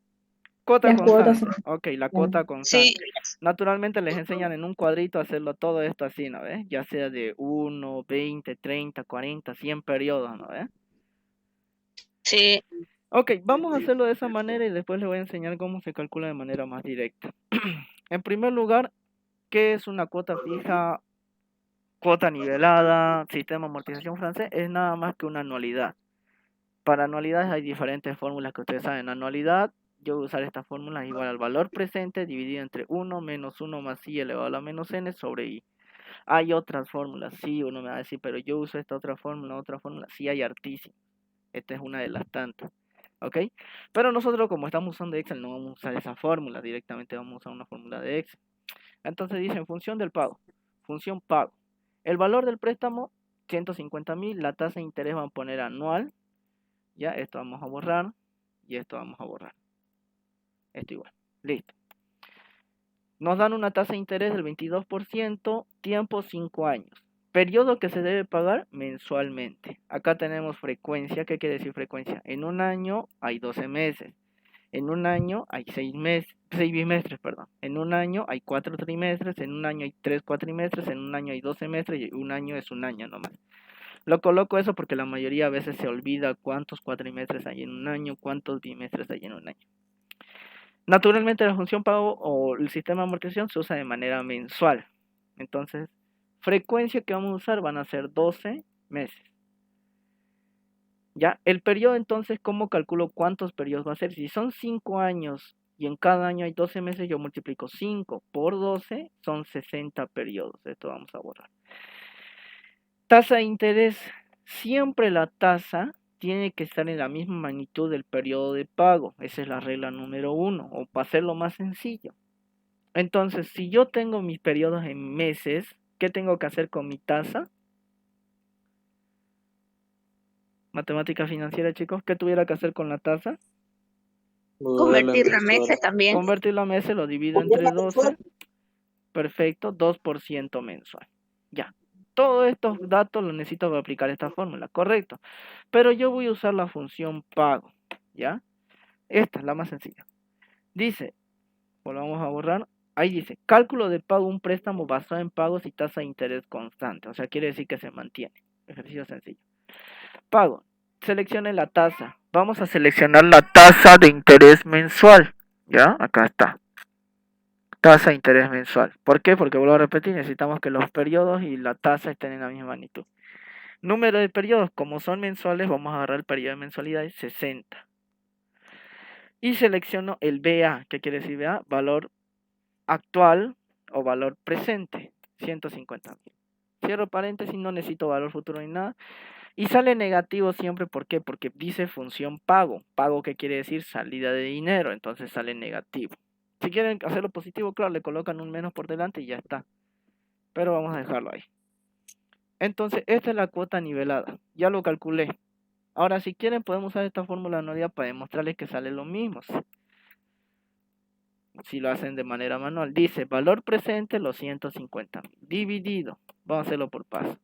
Cuota Las cuotas constante. Ok, la cuota constante. sí, Naturalmente les enseñan en un cuadrito a hacerlo todo esto así, ¿no ve? Ya sea de 1, 20, 30, 40, 100 periodos, ¿no ve? sí, Ok, vamos a hacerlo de esa manera y después les voy a enseñar cómo se calcula de manera más directa. En primer lugar, ¿qué es una cuota fija, cuota nivelada, sistema de amortización francés? Es nada más que una anualidad. Para anualidades hay diferentes fórmulas que ustedes saben. Anualidad, yo voy a usar esta fórmula igual al valor presente dividido entre 1 menos 1 más i elevado a la menos n sobre i. Hay otras fórmulas, sí, uno me va a decir, pero yo uso esta otra fórmula, sí hay hartísimas. Esta es una de las tantas, ¿ok? Pero nosotros como estamos usando Excel no vamos a usar esa fórmula, directamente vamos a usar una fórmula de Excel. Entonces dice en función del pago, función pago. El valor del préstamo, 150.000, la tasa de interés van a poner anual. Ya, esto vamos a borrar y esto vamos a borrar. Esto igual. Listo. Nos dan una tasa de interés del 22%, tiempo 5 años. Periodo que se debe pagar mensualmente. Acá tenemos frecuencia. ¿Qué quiere decir frecuencia? En un año hay 12 meses. En un año hay 6 bimestres, perdón. En un año hay 4 trimestres, en un año hay 3 cuatrimestres, en un año hay 12 meses y un año es un año nomás. Lo coloco eso porque la mayoría a veces se olvida cuántos cuatrimestres hay en un año, cuántos bimestres hay en un año. Naturalmente la función pago o el sistema de amortización se usa de manera mensual. Entonces, frecuencia que vamos a usar van a ser 12 meses. Ya, el periodo entonces, ¿cómo calculo cuántos periodos va a ser? Si son 5 años y en cada año hay 12 meses, yo multiplico 5 por 12, son 60 periodos. Esto vamos a borrar. Tasa de interés. Siempre la tasa tiene que estar en la misma magnitud del periodo de pago. Esa es la regla número 1, o para hacerlo más sencillo. Entonces, si yo tengo mis periodos en meses, ¿qué tengo que hacer con mi tasa? Matemática financiera, chicos, ¿qué tuviera que hacer con la tasa? convertirla a meses también. Convertirlo a meses, lo divido entre 12. Perfecto, 2% mensual. Ya. Todos estos datos los necesito para aplicar esta fórmula, correcto. Pero yo voy a usar la función pago, ¿ya? Esta es la más sencilla. Dice, volvamos a borrar. Ahí dice, cálculo de pago un préstamo basado en pagos y tasa de interés constante. O sea, quiere decir que se mantiene. Ejercicio sencillo. Pago. Seleccione la tasa. Vamos a seleccionar la tasa de interés mensual. ¿Ya? Acá está. Tasa de interés mensual. ¿Por qué? Porque vuelvo a repetir, necesitamos que los periodos y la tasa estén en la misma magnitud. Número de periodos, como son mensuales, vamos a agarrar el periodo de mensualidad 60. Y selecciono el BA. ¿Qué quiere decir BA? Valor actual o valor presente, 150.000. Cierro paréntesis, no necesito valor futuro ni nada. Y sale negativo siempre, ¿por qué? Porque dice función pago. Pago, ¿qué quiere decir? Salida de dinero, entonces sale negativo. Si quieren hacerlo positivo, claro, le colocan un menos por delante y ya está. Pero vamos a dejarlo ahí. Entonces, esta es la cuota nivelada. Ya lo calculé. Ahora, si quieren, podemos usar esta fórmula de anualidad para demostrarles que sale lo mismo. Si lo hacen de manera manual. Dice, valor presente, los 150.000. Dividido. Vamos a hacerlo por paso.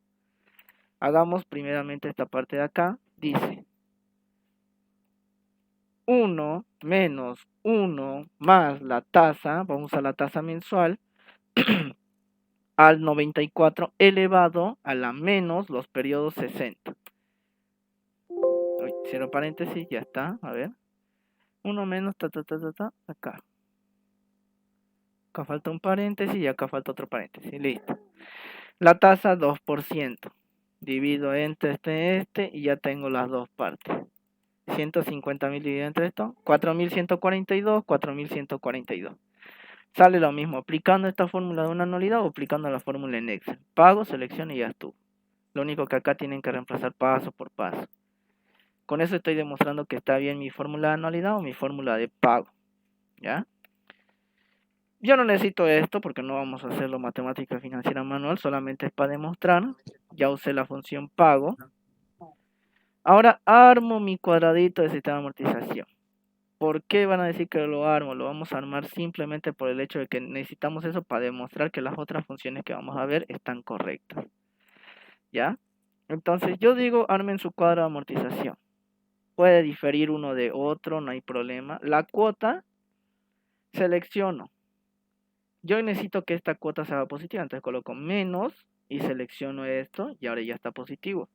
Hagamos primeramente esta parte de acá. Dice, 1 menos 1 más la tasa, vamos a usar la tasa mensual, al 94 elevado a la menos los periodos 60. Cierro paréntesis, ya está, a ver. 1 menos, acá. Acá falta un paréntesis y acá falta otro paréntesis, listo. La tasa 2%. Divido entre este y ya tengo las dos partes. 150.000 dividido entre esto, 4.142, 4.142. Sale lo mismo, aplicando esta fórmula de una anualidad o aplicando la fórmula en Excel. Pago, selección y ya estuvo. Lo único que acá tienen que reemplazar paso por paso. Con eso estoy demostrando que está bien mi fórmula de anualidad o mi fórmula de pago. ¿Ya? Yo no necesito esto porque no vamos a hacerlo matemática financiera manual, solamente es para demostrar. Ya usé la función pago. Ahora armo mi cuadradito de sistema de amortización. ¿Por qué van a decir que lo armo? Lo vamos a armar simplemente por el hecho de que necesitamos eso para demostrar que las otras funciones que vamos a ver están correctas. ¿Ya? Entonces yo digo armen su cuadro de amortización. Puede diferir uno de otro, no hay problema. La cuota, selecciono. Yo necesito que esta cuota sea positiva, entonces coloco menos y selecciono esto y ahora ya está positivo.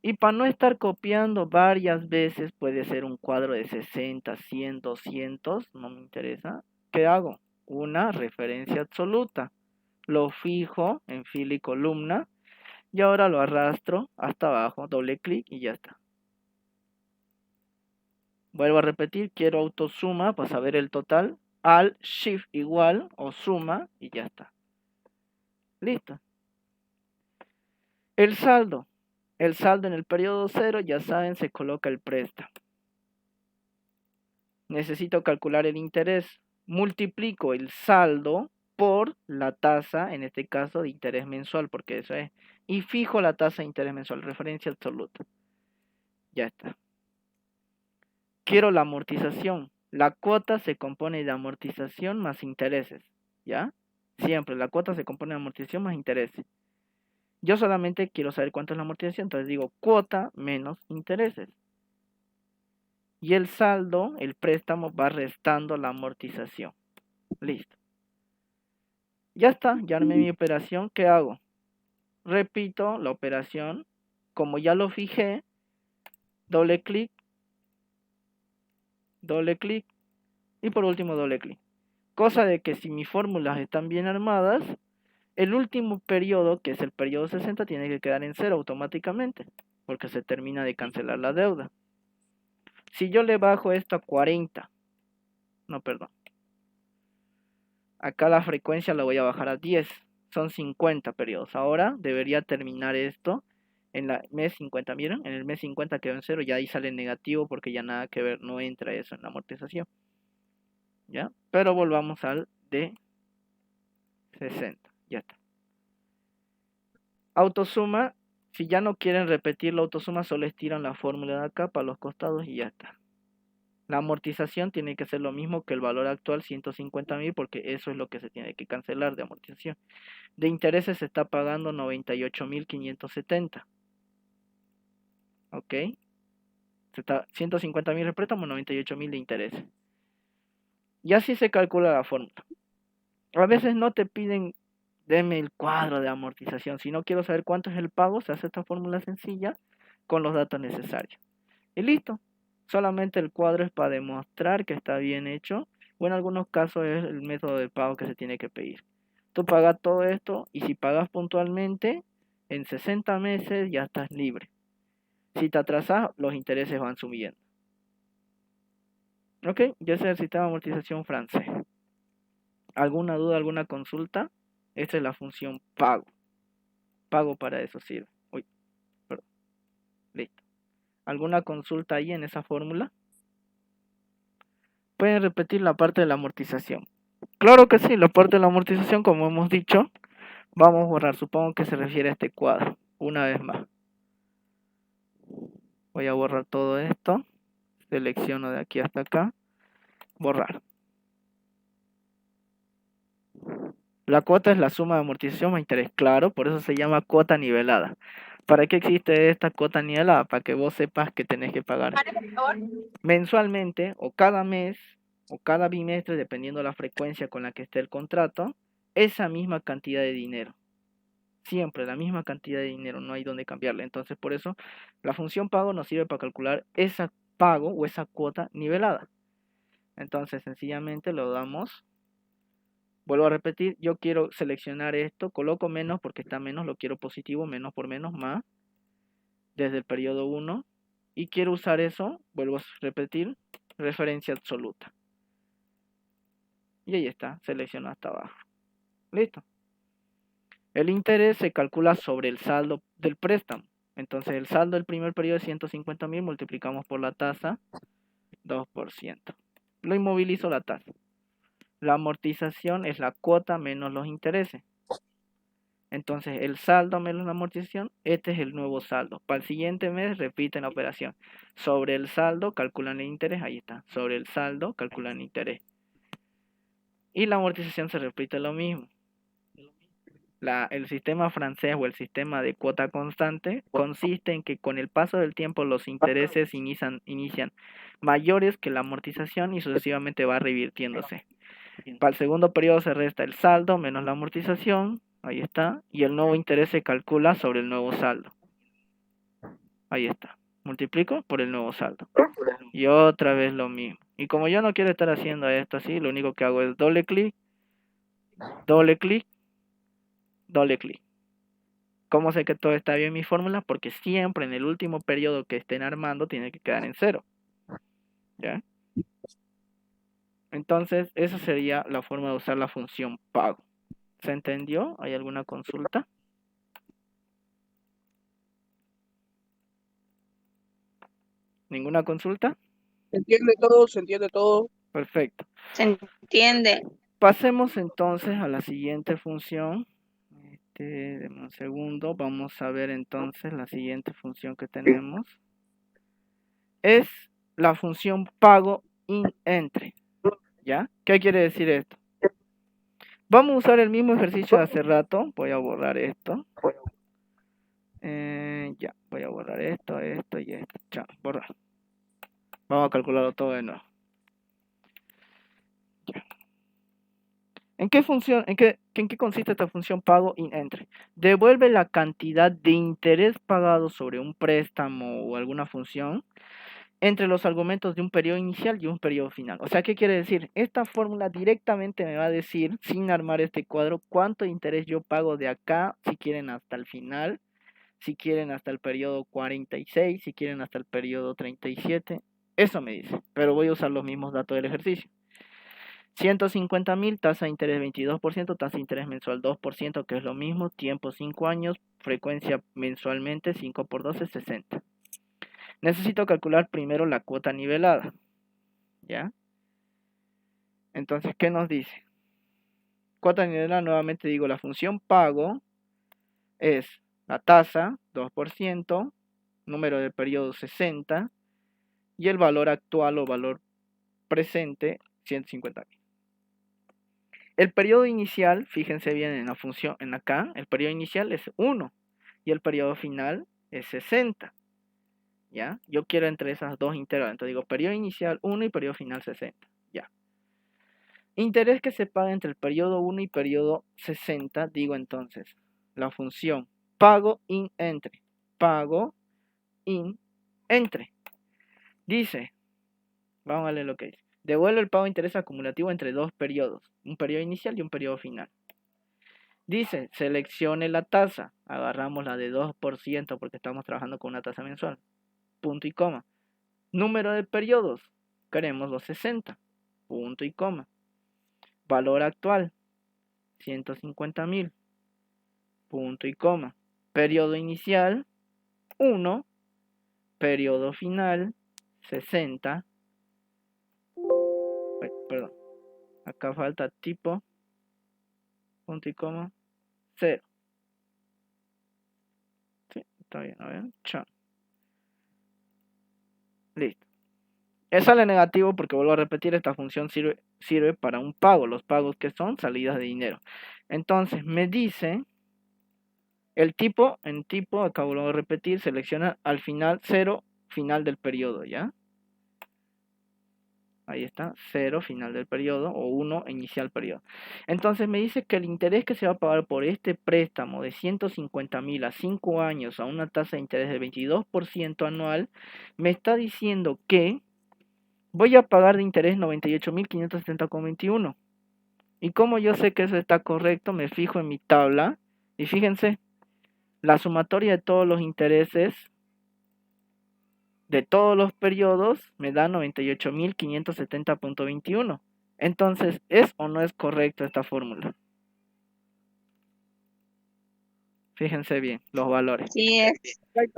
Y para no estar copiando varias veces, puede ser un cuadro de 60, 100, 200, no me interesa. ¿Qué hago? Una referencia absoluta. Lo fijo en fila y columna y ahora lo arrastro hasta abajo, doble clic y ya está. Vuelvo a repetir, quiero autosuma para saber el total. Alt, Shift igual o suma y ya está. Listo. El saldo. El saldo en el periodo 0, ya saben, se coloca el préstamo. Necesito calcular el interés. Multiplico el saldo por la tasa, en este caso de interés mensual, porque eso es. Y fijo la tasa de interés mensual, referencia absoluta. Ya está. Quiero la amortización. La cuota se compone de amortización más intereses. ¿Ya? Siempre la cuota se compone de amortización más intereses. Yo solamente quiero saber cuánto es la amortización, entonces digo cuota menos intereses. Y el saldo, el préstamo, va restando la amortización. Listo. Ya está, ya armé mi operación. ¿Qué hago? Repito la operación. Como ya lo fijé, doble clic y por último doble clic. Cosa de que si mis fórmulas están bien armadas, el último periodo, que es el periodo 60, tiene que quedar en 0 automáticamente, porque se termina de cancelar la deuda. Si yo le bajo esto a 40, no, perdón. Acá la frecuencia la voy a bajar a 10, son 50 periodos. Ahora debería terminar esto en el mes 50, ¿vieron? En el mes 50 quedó en 0, ya ahí sale negativo porque ya nada que ver, no entra eso en la amortización. ¿Ya? Pero volvamos al de 60, ya está. Autosuma, si ya no quieren repetir la autosuma, solo estiran la fórmula de acá para los costados y ya está. La amortización tiene que ser lo mismo que el valor actual, 150.000, porque eso es lo que se tiene que cancelar de amortización. De intereses se está pagando 98.570. ¿Ok? 150.000 de préstamo, 98.000 de intereses. Y así se calcula la fórmula. A veces no te piden, deme el cuadro de amortización. Si no quiero saber cuánto es el pago, se hace esta fórmula sencilla con los datos necesarios. Y listo. Solamente el cuadro es para demostrar que está bien hecho. O en algunos casos es el método de pago que se tiene que pedir. Tú pagas todo esto y si pagas puntualmente, en 60 meses ya estás libre. Si te atrasas, los intereses van subiendo. Ok, ya ese es el sistema de amortización francés. ¿Alguna duda, alguna consulta? Esta es la función pago. Pago para eso sirve. Uy, perdón. Listo. ¿Alguna consulta ahí en esa fórmula? Pueden repetir la parte de la amortización. Claro que sí, la parte de la amortización, como hemos dicho, vamos a borrar. Supongo que se refiere a este cuadro. Una vez más. Voy a borrar todo esto. Selecciono de aquí hasta acá. Borrar. La cuota es la suma de amortización más interés. Claro, por eso se llama cuota nivelada. ¿Para qué existe esta cuota nivelada? Para que vos sepas que tenés que pagar mensualmente o cada mes o cada bimestre, dependiendo de la frecuencia con la que esté el contrato, esa misma cantidad de dinero. Siempre la misma cantidad de dinero, no hay donde cambiarle. Entonces, por eso la función pago nos sirve para calcular esa pago o esa cuota nivelada. Entonces, sencillamente lo damos. Vuelvo a repetir, yo quiero seleccionar esto, coloco menos porque está menos, lo quiero positivo, menos por menos, más, desde el periodo 1, y quiero usar eso, vuelvo a repetir, referencia absoluta. Y ahí está, selecciono hasta abajo. Listo. El interés se calcula sobre el saldo del préstamo. Entonces el saldo del primer periodo es 150.000, multiplicamos por la tasa, 2%. Lo inmovilizo la tasa. La amortización es la cuota menos los intereses. Entonces, el saldo menos la amortización, este es el nuevo saldo. Para el siguiente mes repiten la operación. Sobre el saldo calculan el interés, ahí está. Sobre el saldo calculan el interés. Y la amortización se repite lo mismo. El sistema francés o el sistema de cuota constante consiste en que con el paso del tiempo los intereses inician mayores que la amortización y sucesivamente va revirtiéndose. Para el segundo periodo se resta el saldo menos la amortización, ahí está, y el nuevo interés se calcula sobre el nuevo saldo. Ahí está. Multiplico por el nuevo saldo. Y otra vez lo mismo. Y como yo no quiero estar haciendo esto así, lo único que hago es doble clic, doble clic, doble clic. ¿Cómo sé que todo está bien en mi fórmula? Porque siempre en el último periodo que estén armando tiene que quedar en 0. ¿Ya? Entonces, esa sería la forma de usar la función pago. ¿Se entendió? ¿Hay alguna consulta? ¿Ninguna consulta? Se entiende todo. Perfecto. Se entiende. Pasemos entonces a la siguiente función. Deme un segundo. Vamos a ver entonces la siguiente función que tenemos. Es la función pago in entre. ¿Ya? ¿Qué quiere decir esto? Vamos a usar el mismo ejercicio de hace rato. Voy a borrar esto. Ya, voy a borrar esto y esto. Chao, borrar. Vamos a calcularlo todo de nuevo. Ya. ¿En qué consiste esta función pago in entre? Devuelve la cantidad de interés pagado sobre un préstamo o alguna función entre los argumentos de un periodo inicial y un periodo final. O sea, ¿qué quiere decir? Esta fórmula directamente me va a decir, sin armar este cuadro, cuánto interés yo pago de acá, si quieren hasta el final, si quieren hasta el periodo 46, si quieren hasta el periodo 37. Eso me dice, pero voy a usar los mismos datos del ejercicio. 150.000, tasa de interés 22%, tasa de interés mensual 2%, que es lo mismo, tiempo 5 años, frecuencia mensualmente 5 por 12, 60. Necesito calcular primero la cuota nivelada, ¿ya? Entonces, ¿qué nos dice? Cuota nivelada, nuevamente digo, la función pago es la tasa, 2%, número de periodo 60, y el valor actual o valor presente, 150.000. El periodo inicial, fíjense bien en la función, en acá, el periodo inicial es 1 y el periodo final es 60. ¿Ya? Yo quiero entre esas dos intervalos, entonces digo periodo inicial 1 y periodo final 60. Ya. Interés que se paga entre el periodo 1 y periodo 60, digo entonces, la función pago in entre. Pago in entre. Dice, vamos a leer lo que dice. Devuelve el pago de interés acumulativo entre dos periodos, un periodo inicial y un periodo final. Dice, seleccione la tasa, agarramos la de 2% porque estamos trabajando con una tasa mensual, punto y coma. Número de periodos, queremos los 60, punto y coma. Valor actual, 150.000, punto y coma. Periodo inicial, 1, periodo final, 60. Perdón, acá falta tipo, punto y coma, 0. Sí, está bien, a ver, chao. Listo. Sale negativo porque, vuelvo a repetir, esta función sirve para un pago. Los pagos que son salidas de dinero. Entonces me dice el tipo, en tipo, acabo de repetir, selecciona al final 0, final del periodo, ¿ya? Ahí está, 0, final del periodo, o 1, inicial periodo. Entonces me dice que el interés que se va a pagar por este préstamo de 150.000 a 5 años a una tasa de interés del 22% anual, me está diciendo que voy a pagar de interés 98.570,21. Y como yo sé que eso está correcto, me fijo en mi tabla. Y fíjense, la sumatoria de todos los intereses de todos los periodos me da 98.570,21. Entonces, ¿es o no es correcto esta fórmula? Fíjense bien, los valores. Sí, es.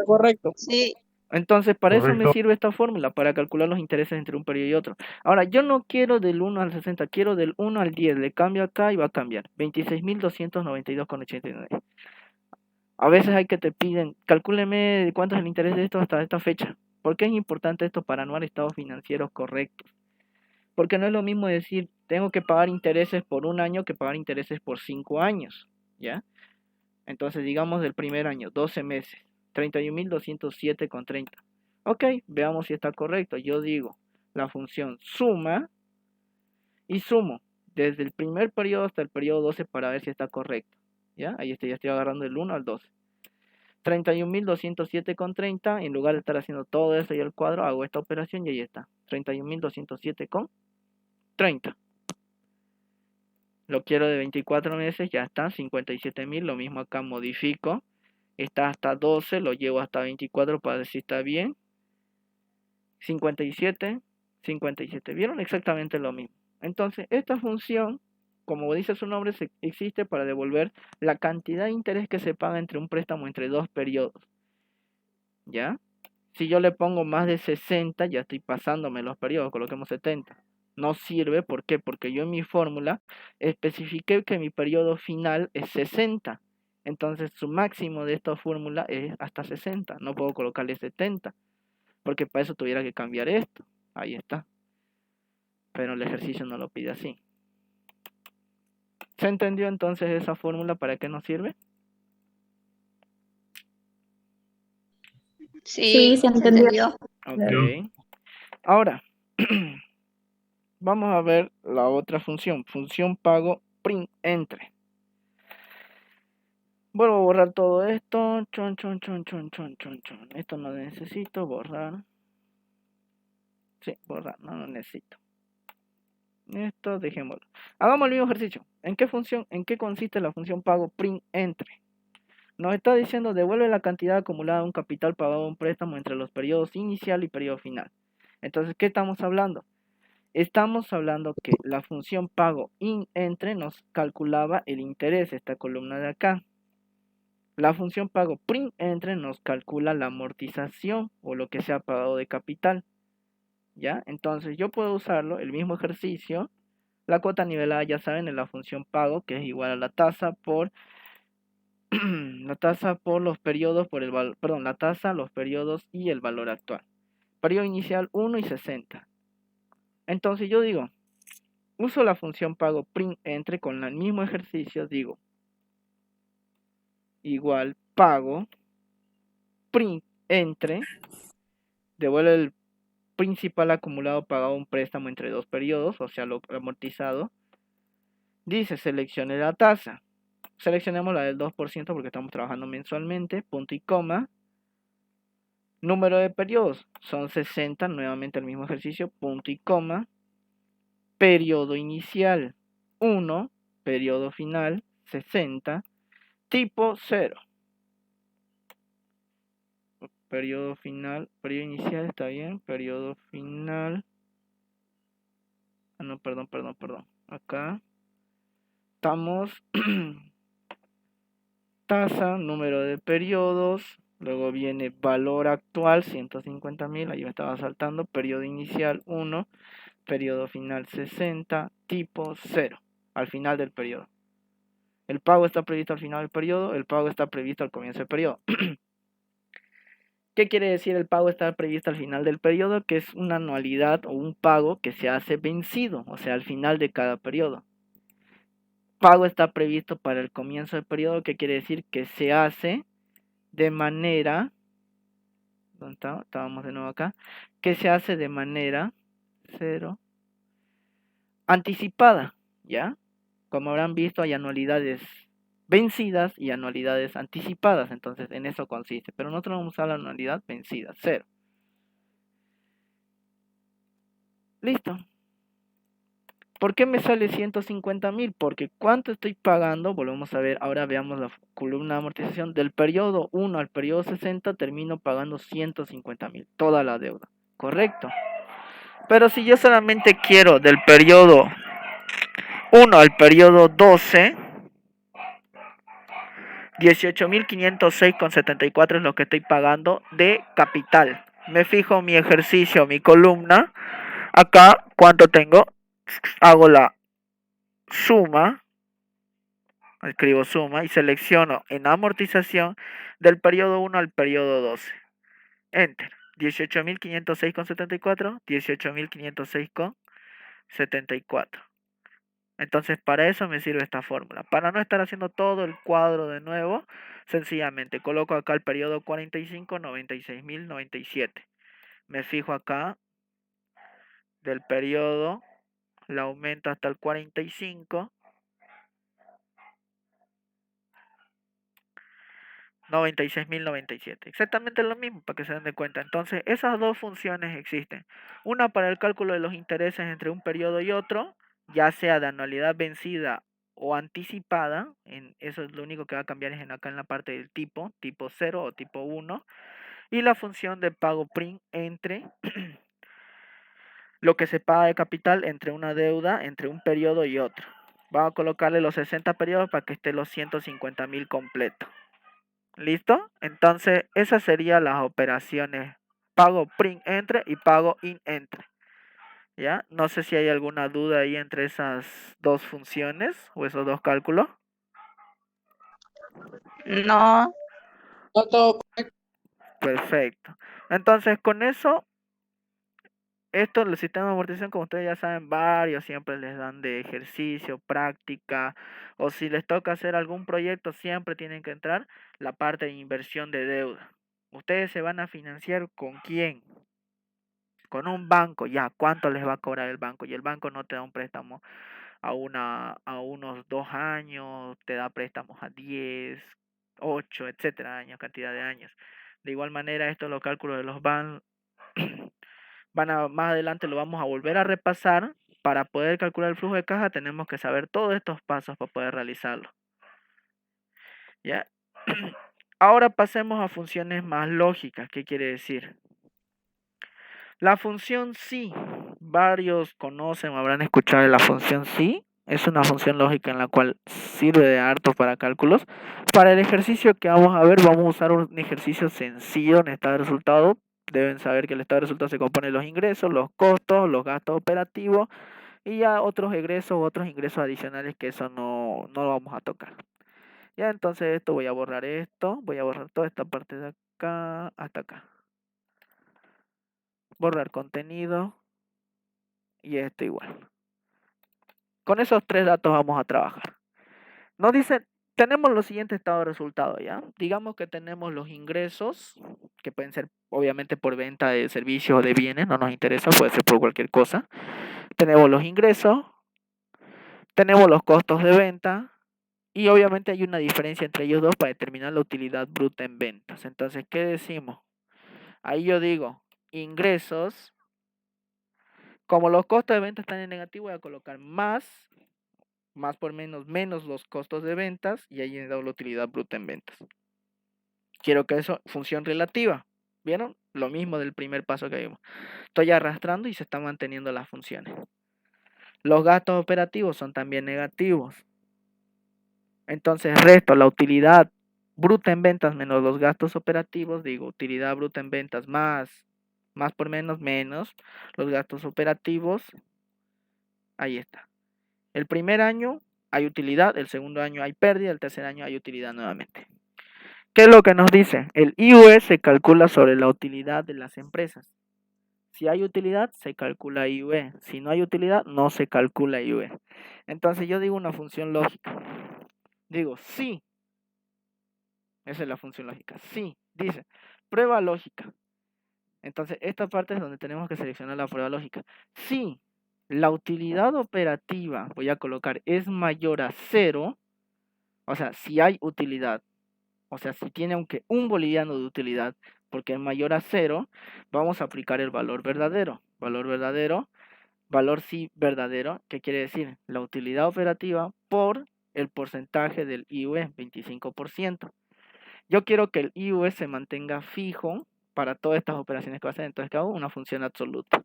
Correcto. Sí, Entonces, para eso me Correcto. sirve esta fórmula, para calcular los intereses entre un periodo y otro. Ahora, yo no quiero del 1 al 60, quiero del 1 al 10. Le cambio acá y va a cambiar. 26.292,89. A veces hay que te piden, calcúleme cuánto es el interés de esto hasta esta fecha. ¿Por qué es importante esto para anuar estados financieros correctos? Porque no es lo mismo decir, tengo que pagar intereses por un año que pagar intereses por 5 años, ¿ya? Entonces, digamos del primer año, 12 meses, 31.207,30. Ok, veamos si está correcto. Yo digo, la función suma y sumo desde el primer periodo hasta el periodo 12 para ver si está correcto. ¿Ya? Ahí ya estoy agarrando el 1 al 12. 31.207,30, en lugar de estar haciendo todo esto y el cuadro, hago esta operación y ahí está. 31.207,30. Lo quiero de 24 meses, ya está. 57.000, lo mismo acá modifico. Está hasta 12, lo llevo hasta 24 para ver si está bien. 57, 57. ¿Vieron? Exactamente lo mismo. Entonces, esta función, como dice su nombre, existe para devolver la cantidad de interés que se paga entre un préstamo entre dos periodos. ¿Ya? Si yo le pongo más de 60, ya estoy pasándome los periodos, coloquemos 70. No sirve, ¿por qué? Porque yo en mi fórmula especifiqué que mi periodo final es 60. Entonces, su máximo de esta fórmula es hasta 60. No puedo colocarle 70. Porque para eso tuviera que cambiar esto. Ahí está. Pero el ejercicio no lo pide así. ¿Se entendió entonces esa fórmula para qué nos sirve? Sí, se entendió. Ok. Ahora, vamos a ver la otra función. Función pago print entre. Vuelvo a borrar todo esto. Esto no necesito borrar. Sí, borrar, no lo necesito. Esto dejémoslo. Hagamos el mismo ejercicio. ¿En qué consiste la función pago print entre? Nos está diciendo devuelve la cantidad acumulada de un capital pagado a un préstamo entre los periodos inicial y periodo final. Entonces, ¿qué estamos hablando? Estamos hablando que la función pago entre nos calculaba el interés, esta columna de acá. La función pago print entre nos calcula la amortización o lo que se ha pagado de capital. ¿Ya? Entonces yo puedo usarlo, el mismo ejercicio. La cuota nivelada, ya saben, es la función pago, que es igual a la tasa por la tasa por los periodos, la tasa, los periodos y el valor actual. Periodo inicial 1 y 60. Entonces yo digo, uso la función pago print entre con el mismo ejercicio, digo, igual pago print entre, devuelve el principal acumulado pagado a un préstamo entre dos periodos, o sea, lo amortizado. Dice, seleccione la tasa. Seleccionemos la del 2% porque estamos trabajando mensualmente, punto y coma. Número de periodos, son 60, nuevamente el mismo ejercicio, punto y coma. Periodo inicial, 1, periodo final, 60, tipo 0. Periodo final, periodo inicial, está bien, periodo final. No, perdón. Acá estamos tasa, número de periodos, luego viene valor actual, 150.000, ahí me estaba saltando, periodo inicial 1, periodo final 60, tipo 0, al final del periodo. El pago está previsto al final del periodo, el pago está previsto al comienzo del periodo. ¿Qué quiere decir el pago está previsto al final del periodo? Que es una anualidad o un pago que se hace vencido, o sea, al final de cada periodo. Pago está previsto para el comienzo del periodo, que quiere decir que se hace de manera, ¿dónde está? Estábamos de nuevo acá, que se hace de manera 0 anticipada, ¿ya? Como habrán visto, hay anualidades vencidas y anualidades anticipadas, entonces en eso consiste, pero nosotros vamos a usar la anualidad vencida, 0. Listo. ¿Por qué me sale 150.000? Porque ¿cuánto estoy pagando? Volvemos a ver, ahora veamos la columna de amortización. Del periodo 1 al periodo 60 termino pagando 150.000, toda la deuda, ¿correcto? Pero si yo solamente quiero del periodo 1 al periodo 12, 18.506,74 es lo que estoy pagando de capital. Me fijo mi ejercicio, mi columna. Acá, ¿cuánto tengo? Hago la suma. Escribo suma y selecciono en amortización del periodo 1 al periodo 12. Enter. 18.506,74, 18.506,74. Entonces para eso me sirve esta fórmula. Para no estar haciendo todo el cuadro de nuevo, sencillamente coloco acá el periodo 45, 96.097. Me fijo acá del periodo, la aumento hasta el 45. 96.097. Exactamente lo mismo para que se den de cuenta. Entonces, esas dos funciones existen. Una para el cálculo de los intereses entre un periodo y otro, ya sea de anualidad vencida o anticipada. Eso es lo único que va a cambiar es acá en la parte del tipo 0 o tipo 1. Y la función de pago PRIN entre lo que se paga de capital entre una deuda, entre un periodo y otro. Vamos a colocarle los 60 periodos para que esté los 150.000 completos. ¿Listo? Entonces, esas serían las operaciones pago print entre y pago in entre. ¿Ya? No sé si hay alguna duda ahí entre esas dos funciones o esos dos cálculos. No. Todo Perfecto. Entonces, con eso, esto, el sistema de amortización, como ustedes ya saben, varios siempre les dan de ejercicio, práctica, o si les toca hacer algún proyecto, siempre tienen que entrar la parte de inversión de deuda. ¿Ustedes se van a financiar con quién? Con un banco, ya, ¿cuánto les va a cobrar el banco? Y el banco no te da un préstamo a unos 2 años, te da préstamos a 10, 8, etcétera, años, cantidad de años. De igual manera, esto los cálculos de los bancos más adelante lo vamos a volver a repasar. Para poder calcular el flujo de caja tenemos que saber todos estos pasos para poder realizarlo. ¿Ya? Ahora pasemos a funciones más lógicas. ¿Qué quiere decir? La función sí, varios conocen o habrán escuchado de la función sí. Es una función lógica en la cual sirve de harto para cálculos. Para el ejercicio que vamos a ver, vamos a usar un ejercicio sencillo en estado de resultado. Deben saber que el estado de resultado se compone de los ingresos, los costos, los gastos operativos y ya otros egresos u otros ingresos adicionales que eso no lo vamos a tocar. Ya, entonces voy a borrar toda esta parte de acá hasta acá. Borrar contenido y esto igual. Con esos tres datos vamos a trabajar. Nos dice, tenemos los siguientes estados de resultado, ¿ya? Digamos que tenemos los ingresos, que pueden ser obviamente por venta de servicios o de bienes, no nos interesa, puede ser por cualquier cosa. Tenemos los ingresos, tenemos los costos de venta y obviamente hay una diferencia entre ellos dos para determinar la utilidad bruta en ventas. Entonces, ¿qué decimos? Ahí yo digo, ingresos, como los costos de venta están en negativo, voy a colocar más por menos los costos de ventas y ahí he dado la utilidad bruta en ventas. Quiero que eso, función relativa. ¿Vieron? Lo mismo del primer paso que vimos. Estoy arrastrando y se están manteniendo las funciones. Los gastos operativos son también negativos. Entonces resto la utilidad bruta en ventas menos los gastos operativos. Digo, utilidad bruta en ventas más por menos los gastos operativos. Ahí está. El primer año hay utilidad, el segundo año hay pérdida, el tercer año hay utilidad nuevamente. ¿Qué es lo que nos dice? El IUE se calcula sobre la utilidad de las empresas. Si hay utilidad, se calcula IUE. Si no hay utilidad, no se calcula IUE. Entonces yo digo una función lógica. Digo, sí. Esa es la función lógica. Sí. Dice, prueba lógica. Entonces esta parte es donde tenemos que seleccionar la prueba lógica. Sí. La utilidad operativa, voy a colocar, es mayor a 0. O sea, si hay utilidad. O sea, si tiene aunque un boliviano de utilidad, porque es mayor a 0, vamos a aplicar el valor verdadero. Valor sí verdadero, ¿qué quiere decir? La utilidad operativa por el porcentaje del IUE, 25%. Yo quiero que el IUE se mantenga fijo para todas estas operaciones que va a hacer, entonces que hago una función absoluta.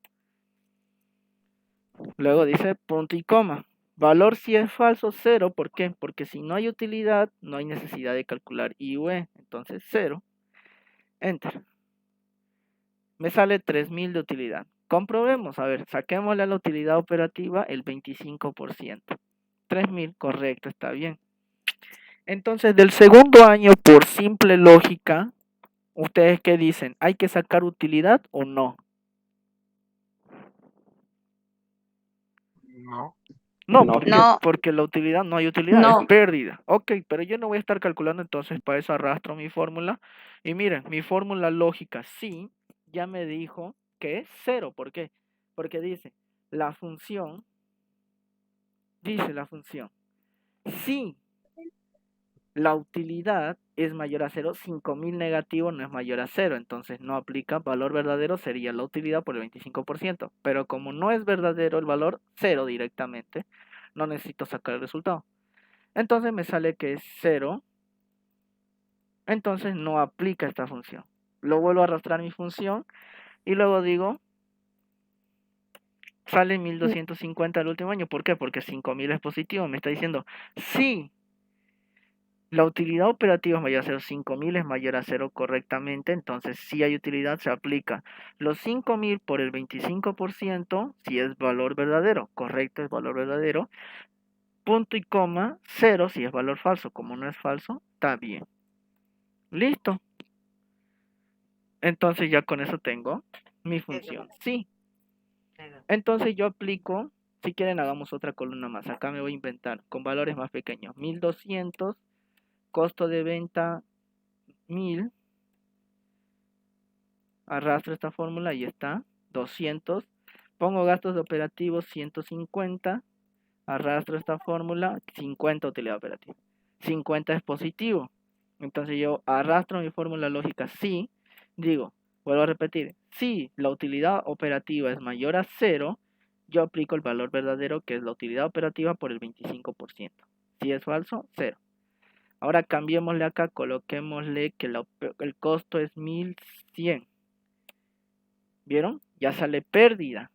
Luego dice punto y coma. Valor si es falso, 0. ¿Por qué? Porque si no hay utilidad, no hay necesidad de calcular I u E. Entonces 0. Enter. Me sale 3000 de utilidad. Comprobemos, a ver, saquémosle a la utilidad operativa el 25%. 3000, correcto, está bien. Entonces, del segundo año, por simple lógica, ¿ustedes qué dicen? ¿Hay que sacar utilidad o no? No. No, No. porque la utilidad no hay utilidad, No. es pérdida. Ok, pero yo no voy a estar calculando, entonces para eso arrastro mi fórmula. Y miren, mi fórmula lógica sí, ya me dijo que es 0. ¿Por qué? Porque dice la función, si la utilidad es mayor a 0, 5000 negativo no es mayor a 0, entonces no aplica, valor verdadero sería la utilidad por el 25%, pero como no es verdadero el valor, 0 directamente, no necesito sacar el resultado. Entonces me sale que es 0, entonces no aplica esta función. Lo vuelvo a arrastrar mi función y luego digo, sale 1250 el último año. ¿Por qué? Porque 5000 es positivo, me está diciendo, sí. La utilidad operativa es mayor a 0, 5000 es mayor a 0 correctamente, entonces si hay utilidad se aplica los 5000 por el 25% si es valor verdadero, correcto es valor verdadero, punto y coma, 0 si es valor falso, como no es falso, está bien. Listo. Entonces ya con eso tengo mi función, sí. Entonces yo aplico, si quieren hagamos otra columna más, acá me voy a inventar con valores más pequeños, 1200, costo de venta 1000, arrastro esta fórmula y está, 200, pongo gastos operativos 150, arrastro esta fórmula, 50 utilidad operativa, 50 es positivo, entonces yo arrastro mi fórmula lógica, sí, digo, vuelvo a repetir, si la utilidad operativa es mayor a 0, yo aplico el valor verdadero que es la utilidad operativa por el 25%, si es falso, 0. Ahora cambiémosle acá, coloquémosle que el costo es 1100. ¿Vieron? Ya sale pérdida.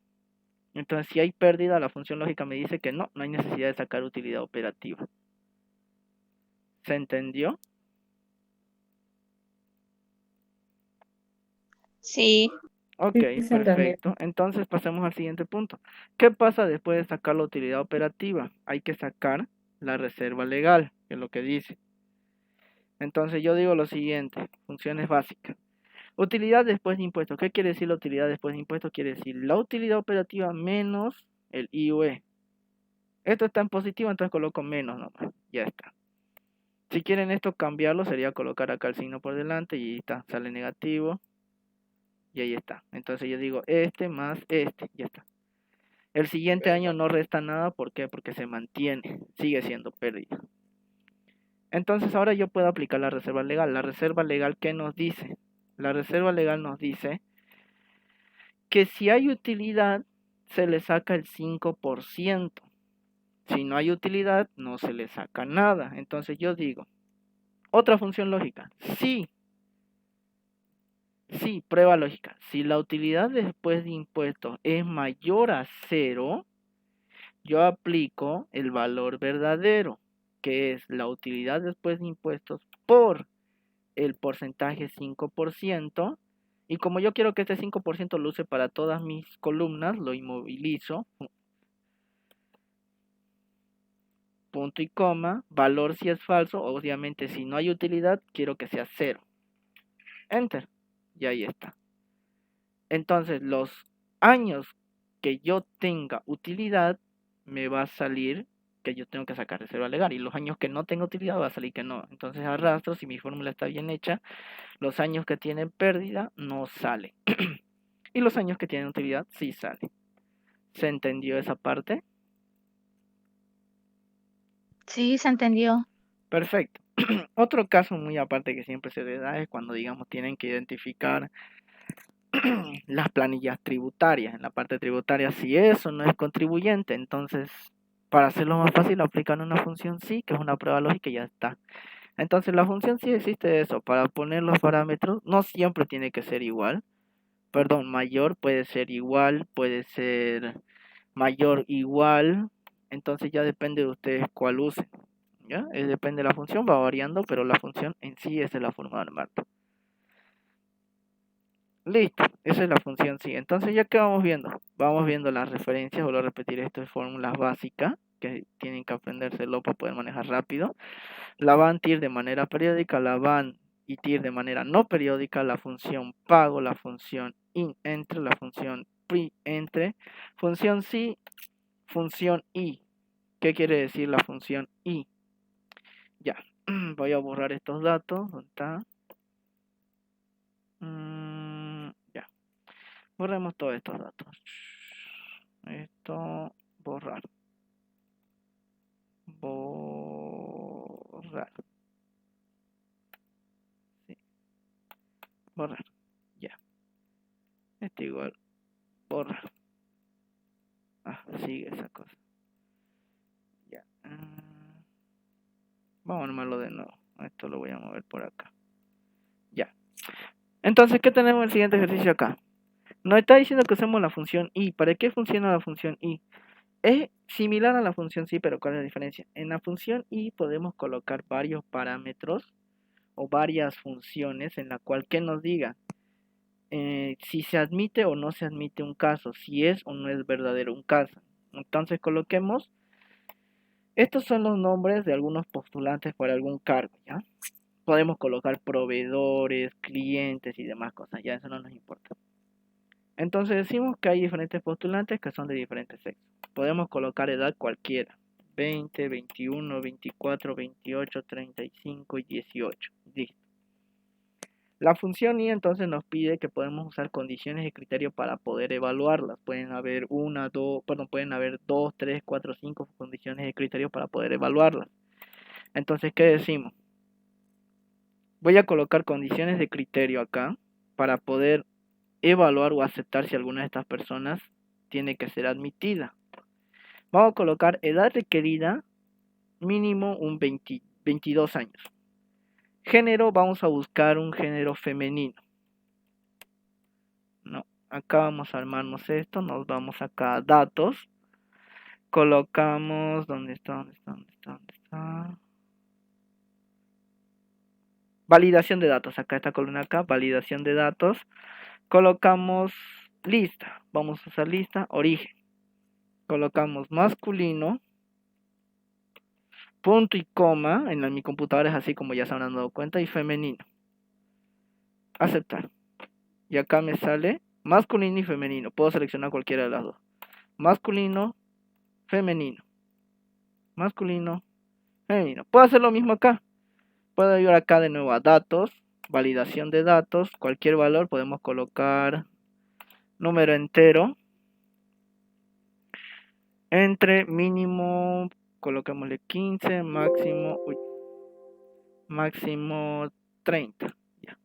Entonces, si hay pérdida, la función lógica me dice que no hay necesidad de sacar utilidad operativa. ¿Se entendió? Sí. Ok, Sí, se entendió. perfecto. Entonces, pasemos al siguiente punto. ¿Qué pasa después de sacar la utilidad operativa? Hay que sacar la reserva legal, que es lo que dice. Entonces, yo digo lo siguiente, funciones básicas. Utilidad después de impuestos. ¿Qué quiere decir la utilidad después de impuestos? Quiere decir la utilidad operativa menos el IUE. Esto está en positivo, entonces coloco menos nomás. Ya está. Si quieren esto cambiarlo, sería colocar acá el signo por delante y ahí está, sale negativo. Y ahí está. Entonces yo digo este más este, ya está. El siguiente año no resta nada, ¿por qué? Porque se mantiene, sigue siendo pérdida. Entonces ahora yo puedo aplicar la reserva legal. La reserva legal, ¿qué nos dice? La reserva legal nos dice que si hay utilidad, se le saca el 5%. Si no hay utilidad, no se le saca nada. Entonces yo digo, otra función lógica, sí, prueba lógica. Si la utilidad después de impuestos es mayor a 0, yo aplico el valor verdadero, que es la utilidad después de impuestos por el porcentaje 5%. Y como yo quiero que este 5% lo use para todas mis columnas, lo inmovilizo. Punto y coma, valor si es falso, obviamente si no hay utilidad, quiero que sea 0. Enter. Y ahí está. Entonces, los años que yo tenga utilidad, me va a salir que yo tengo que sacar reserva legal. Y los años que no tenga utilidad, va a salir que no. Entonces, arrastro, si mi fórmula está bien hecha, los años que tienen pérdida, no salen. Y los años que tienen utilidad, sí salen. ¿Se entendió esa parte? Sí, se entendió. Perfecto. Otro caso muy aparte que siempre se le da es cuando, digamos, tienen que identificar las planillas tributarias. En la parte tributaria, si eso no es contribuyente, entonces, para hacerlo más fácil, aplican una función sí, que es una prueba lógica y ya está. Entonces, la función sí existe eso. Para poner los parámetros, no siempre tiene que ser igual. Perdón, mayor puede ser igual, puede ser mayor igual, Entonces ya depende de ustedes cuál usen. ¿Ya? Depende de la función, va variando, pero la función en sí es la fórmula de Marta. Listo, esa es la función sí. Entonces ya que vamos viendo las referencias, vuelvo a repetir, esto es fórmulas básicas que tienen que aprendérselo para poder manejar rápido. La van TIR de manera periódica, la van y TIR de manera no periódica, la función pago, la función entre, la función entre, función sí, función y. ¿Qué quiere decir la función y? Ya, voy a borrar estos datos. ¿Dónde está? Ya, borremos todos estos datos. Esto, borrar. Borrar. Sí. Borrar. Ya. Este igual. Borrar. Ah, sigue esa cosa. Ya. Vamos a armarlo de nuevo. Esto lo voy a mover por acá. Ya. Entonces, ¿qué tenemos en el siguiente ejercicio acá? Nos está diciendo que usemos la función i. ¿Para qué funciona la función i? Es similar a la función sí, pero ¿cuál es la diferencia? En la función i podemos colocar varios parámetros o varias funciones en la cual que nos diga si se admite o no se admite un caso, si es o no es verdadero un caso. Entonces coloquemos, estos son los nombres de algunos postulantes para algún cargo, ¿ya? Podemos colocar proveedores, clientes y demás cosas, ya eso no nos importa. Entonces decimos que hay diferentes postulantes que son de diferentes sexos. Podemos colocar edad cualquiera, 20, 21, 24, 28, 35 y 18. Listo. La función i entonces nos pide que podemos usar condiciones de criterio para poder evaluarlas. Pueden haber pueden haber 2, 3, 4, 5 condiciones de criterio para poder evaluarlas. Entonces, ¿qué decimos? Voy a colocar condiciones de criterio acá para poder evaluar o aceptar si alguna de estas personas tiene que ser admitida. Vamos a colocar edad requerida mínimo un 22 años. Género, vamos a buscar un género femenino. No, acá vamos a armarnos esto, nos vamos acá a datos. Colocamos, ¿dónde está? Validación de datos, acá esta columna acá, validación de datos. Colocamos lista, vamos a usar lista, origen. Colocamos masculino, punto y coma, mi computadora es así como ya se habrán dado cuenta, y femenino. Aceptar. Y acá me sale masculino y femenino. Puedo seleccionar cualquiera de las dos. Masculino, femenino. Masculino, femenino. Puedo hacer lo mismo acá. Puedo ir acá de nuevo a datos, validación de datos, cualquier valor. Podemos colocar número entero. Entre mínimo, colocámosle 15, máximo 30. Ya.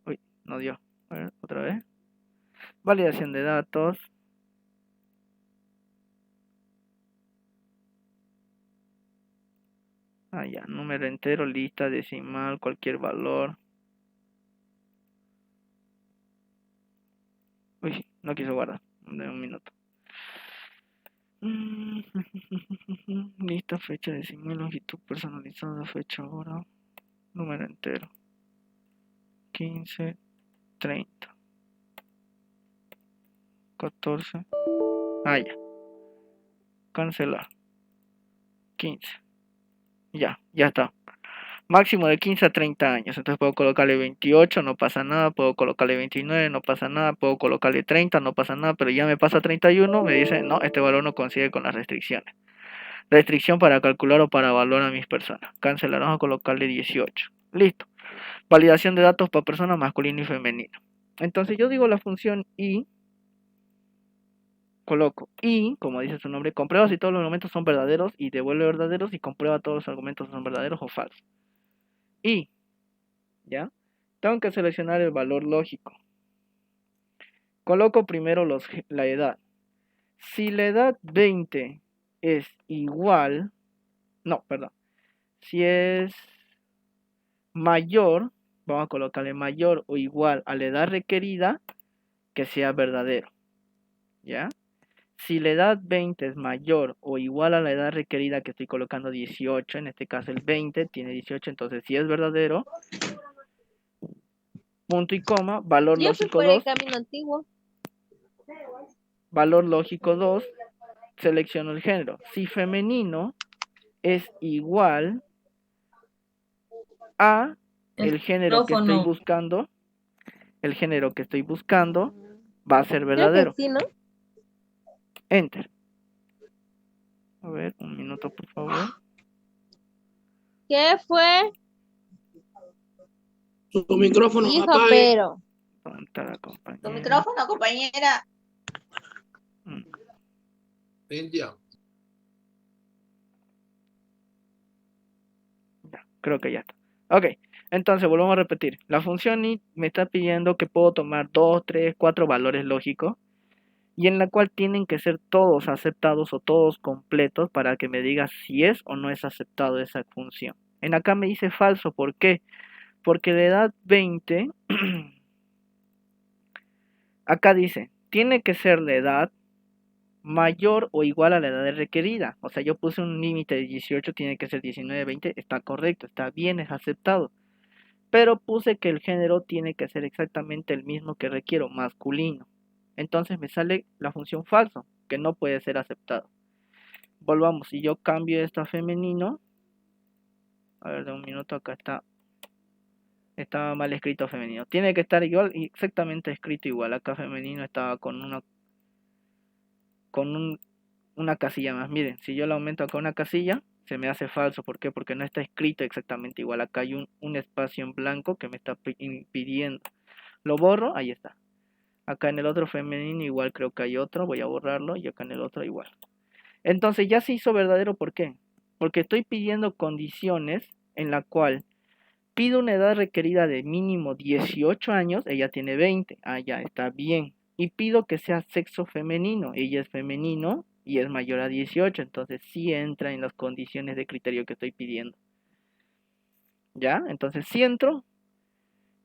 Uy, no dio. A ver, otra vez. Validación de datos. Ah, ya, número entero, lista, decimal, cualquier valor. Uy, no quiso guardar. De un minuto. Lista, fecha, decimal, longitud personalizada, fecha, hora, número entero. 15, 30. 14. Ah, ya. Cancelar. 15. Ya está. Máximo de 15 a 30 años. Entonces puedo colocarle 28, no pasa nada. Puedo colocarle 29, no pasa nada. Puedo colocarle 30, no pasa nada. Pero ya me pasa 31, me dice, no, este valor no coincide con las restricciones. Restricción para calcular o para evaluar a mis personas. Cancelar, vamos a colocarle 18. Listo. Validación de datos para personas masculino y femenino. Entonces yo digo la función i. Coloco y, como dice su nombre, comprueba si todos los argumentos son verdaderos y devuelve verdaderos y comprueba todos los argumentos son verdaderos o falsos. Y, ¿ya? Tengo que seleccionar el valor lógico. Coloco primero la edad. Si la edad 20 es igual, no, perdón. Si es mayor, vamos a colocarle mayor o igual a la edad requerida, que sea verdadero. ¿Ya? Si la edad 20 es mayor o igual a la edad requerida, que estoy colocando 18, en este caso el 20 tiene 18, entonces si es verdadero, punto y coma, valor Yo fui lógico por el 2, camino antiguo. valor lógico 2, selecciono el género. Si femenino es igual a el género que estoy buscando, va a ser Creo que verdadero. sí, ¿no? Enter. A ver, un minuto, por favor. ¿Qué fue? Su micrófono, Hijo, apague. pero. ¿Dónde está la Tu compañera? micrófono, compañera. Ya. Creo que ya está. Ok, entonces volvemos a repetir. La función int me está pidiendo que puedo tomar 2, 3, 4 valores lógicos y en la cual tienen que ser todos aceptados o todos completos para que me diga si es o no es aceptado esa función. En acá me dice falso, ¿por qué? Porque la edad 20, acá dice, tiene que ser la edad mayor o igual a la edad requerida. O sea, yo puse un límite de 18, tiene que ser 19, 20, está correcto, está bien, es aceptado. Pero puse que el género tiene que ser exactamente el mismo que requiero, masculino. Entonces me sale la función falso, que no puede ser aceptado. Volvamos, si yo cambio esto a femenino, a ver, de un minuto, acá estaba mal escrito femenino. Tiene que estar igual, exactamente escrito igual. Acá femenino estaba con una casilla más. Miren, si yo lo aumento acá una casilla, se me hace falso. ¿Por qué? Porque no está escrito exactamente igual. Acá hay un espacio en blanco que me está impidiendo. Lo borro, ahí está. Acá en el otro femenino igual creo que hay otro, voy a borrarlo, y acá en el otro igual. Entonces ya se hizo verdadero, ¿por qué? Porque estoy pidiendo condiciones en la cual pido una edad requerida de mínimo 18 años, ella tiene 20, ya está bien. Y pido que sea sexo femenino, ella es femenino y es mayor a 18, entonces sí entra en las condiciones de criterio que estoy pidiendo. ¿Ya? Entonces si entro,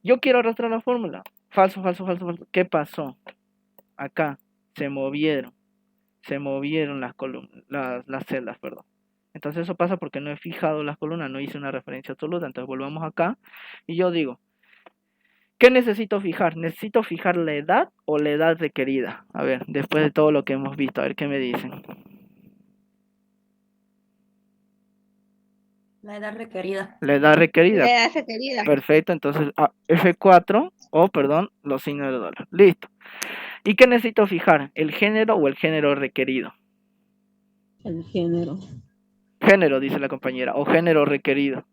yo quiero arrastrar la fórmula. Falso, falso, falso, falso. ¿Qué pasó? Acá se movieron las columnas, las celdas, perdón. Entonces eso pasa porque no he fijado las columnas, no hice una referencia absoluta. Entonces volvamos acá y yo digo, ¿qué necesito fijar? ¿Necesito fijar la edad o la edad requerida? A ver, después de todo lo que hemos visto, a ver qué me dicen. La edad requerida. La edad requerida. La edad requerida. Perfecto, entonces F4, perdón, los signos de dólar. Listo. ¿Y qué necesito fijar? ¿El género o el género requerido? El género. Género, dice la compañera, o género requerido.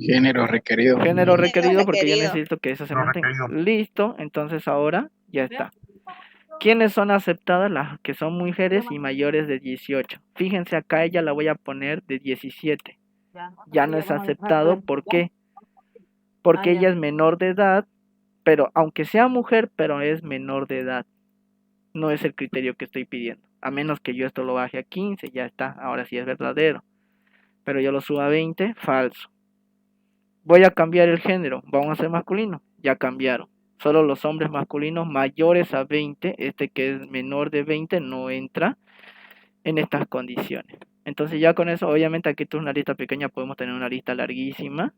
Género requerido. Género requerido porque yo requerido. necesito que eso se mantenga. Listo, entonces ahora ya está. ¿Quiénes son aceptadas? Las que son mujeres y mayores de 18. Fíjense acá, ella la voy a poner de 17. Ya no es aceptado, ¿por qué? Porque ella es menor de edad, pero aunque sea mujer, pero es menor de edad. No es el criterio que estoy pidiendo. A menos que yo esto lo baje a 15, ya está. Ahora sí es verdadero. Pero yo lo subo a 20, falso. Voy a cambiar el género, vamos a hacer masculino, ya cambiaron. Solo los hombres masculinos mayores a 20, este que es menor de 20 no entra en estas condiciones. Entonces ya con eso, obviamente aquí esto es una lista pequeña, podemos tener una lista larguísima.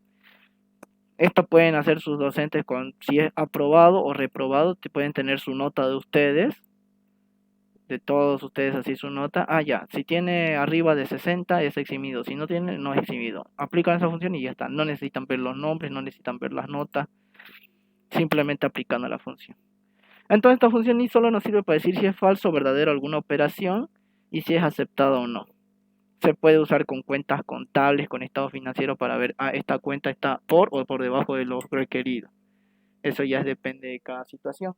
Esto pueden hacer sus docentes si es aprobado o reprobado, pueden tener su nota de ustedes, de todos ustedes así su nota. Ya, si tiene arriba de 60 es eximido, si no tiene no es eximido. Aplican esa función y ya está, no necesitan ver los nombres, no necesitan ver las notas, simplemente aplicando la función. Entonces esta función ni solo nos sirve para decir si es falso o verdadero alguna operación y si es aceptada o no. Se puede usar con cuentas contables, con estado financiero para ver, esta cuenta está por o por debajo de lo requerido. Eso ya depende de cada situación.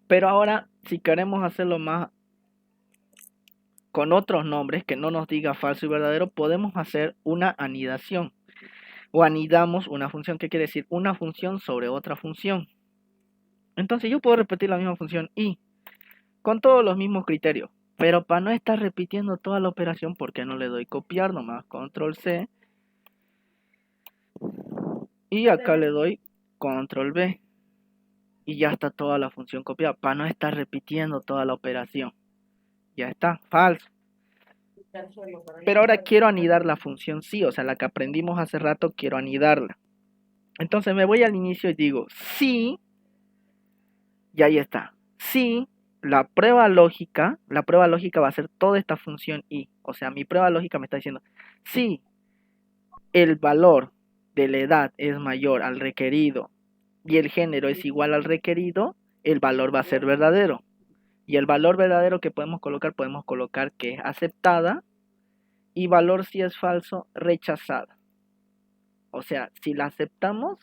Pero ahora, si queremos hacerlo más con otros nombres que no nos diga falso y verdadero, podemos hacer una anidación. O anidamos una función, ¿qué quiere decir? Una función sobre otra función. Entonces yo puedo repetir la misma función y con todos los mismos criterios. Pero para no estar repitiendo toda la operación, ¿por qué no le doy copiar nomás? Control C. Y acá le doy Control V. y ya está toda la función copiada, para no estar repitiendo toda la operación. Ya está, falso. Pero ahora quiero anidar la función sí, o sea, la que aprendimos hace rato, quiero anidarla. Entonces me voy al inicio y digo sí, y ahí está. Sí, la prueba lógica va a ser toda esta función y. O sea, mi prueba lógica me está diciendo, si el valor de la edad es mayor al requerido y el género es igual al requerido, el valor va a ser verdadero. Y el valor verdadero que podemos colocar que es aceptada, y valor si es falso, rechazada. O sea, si la aceptamos,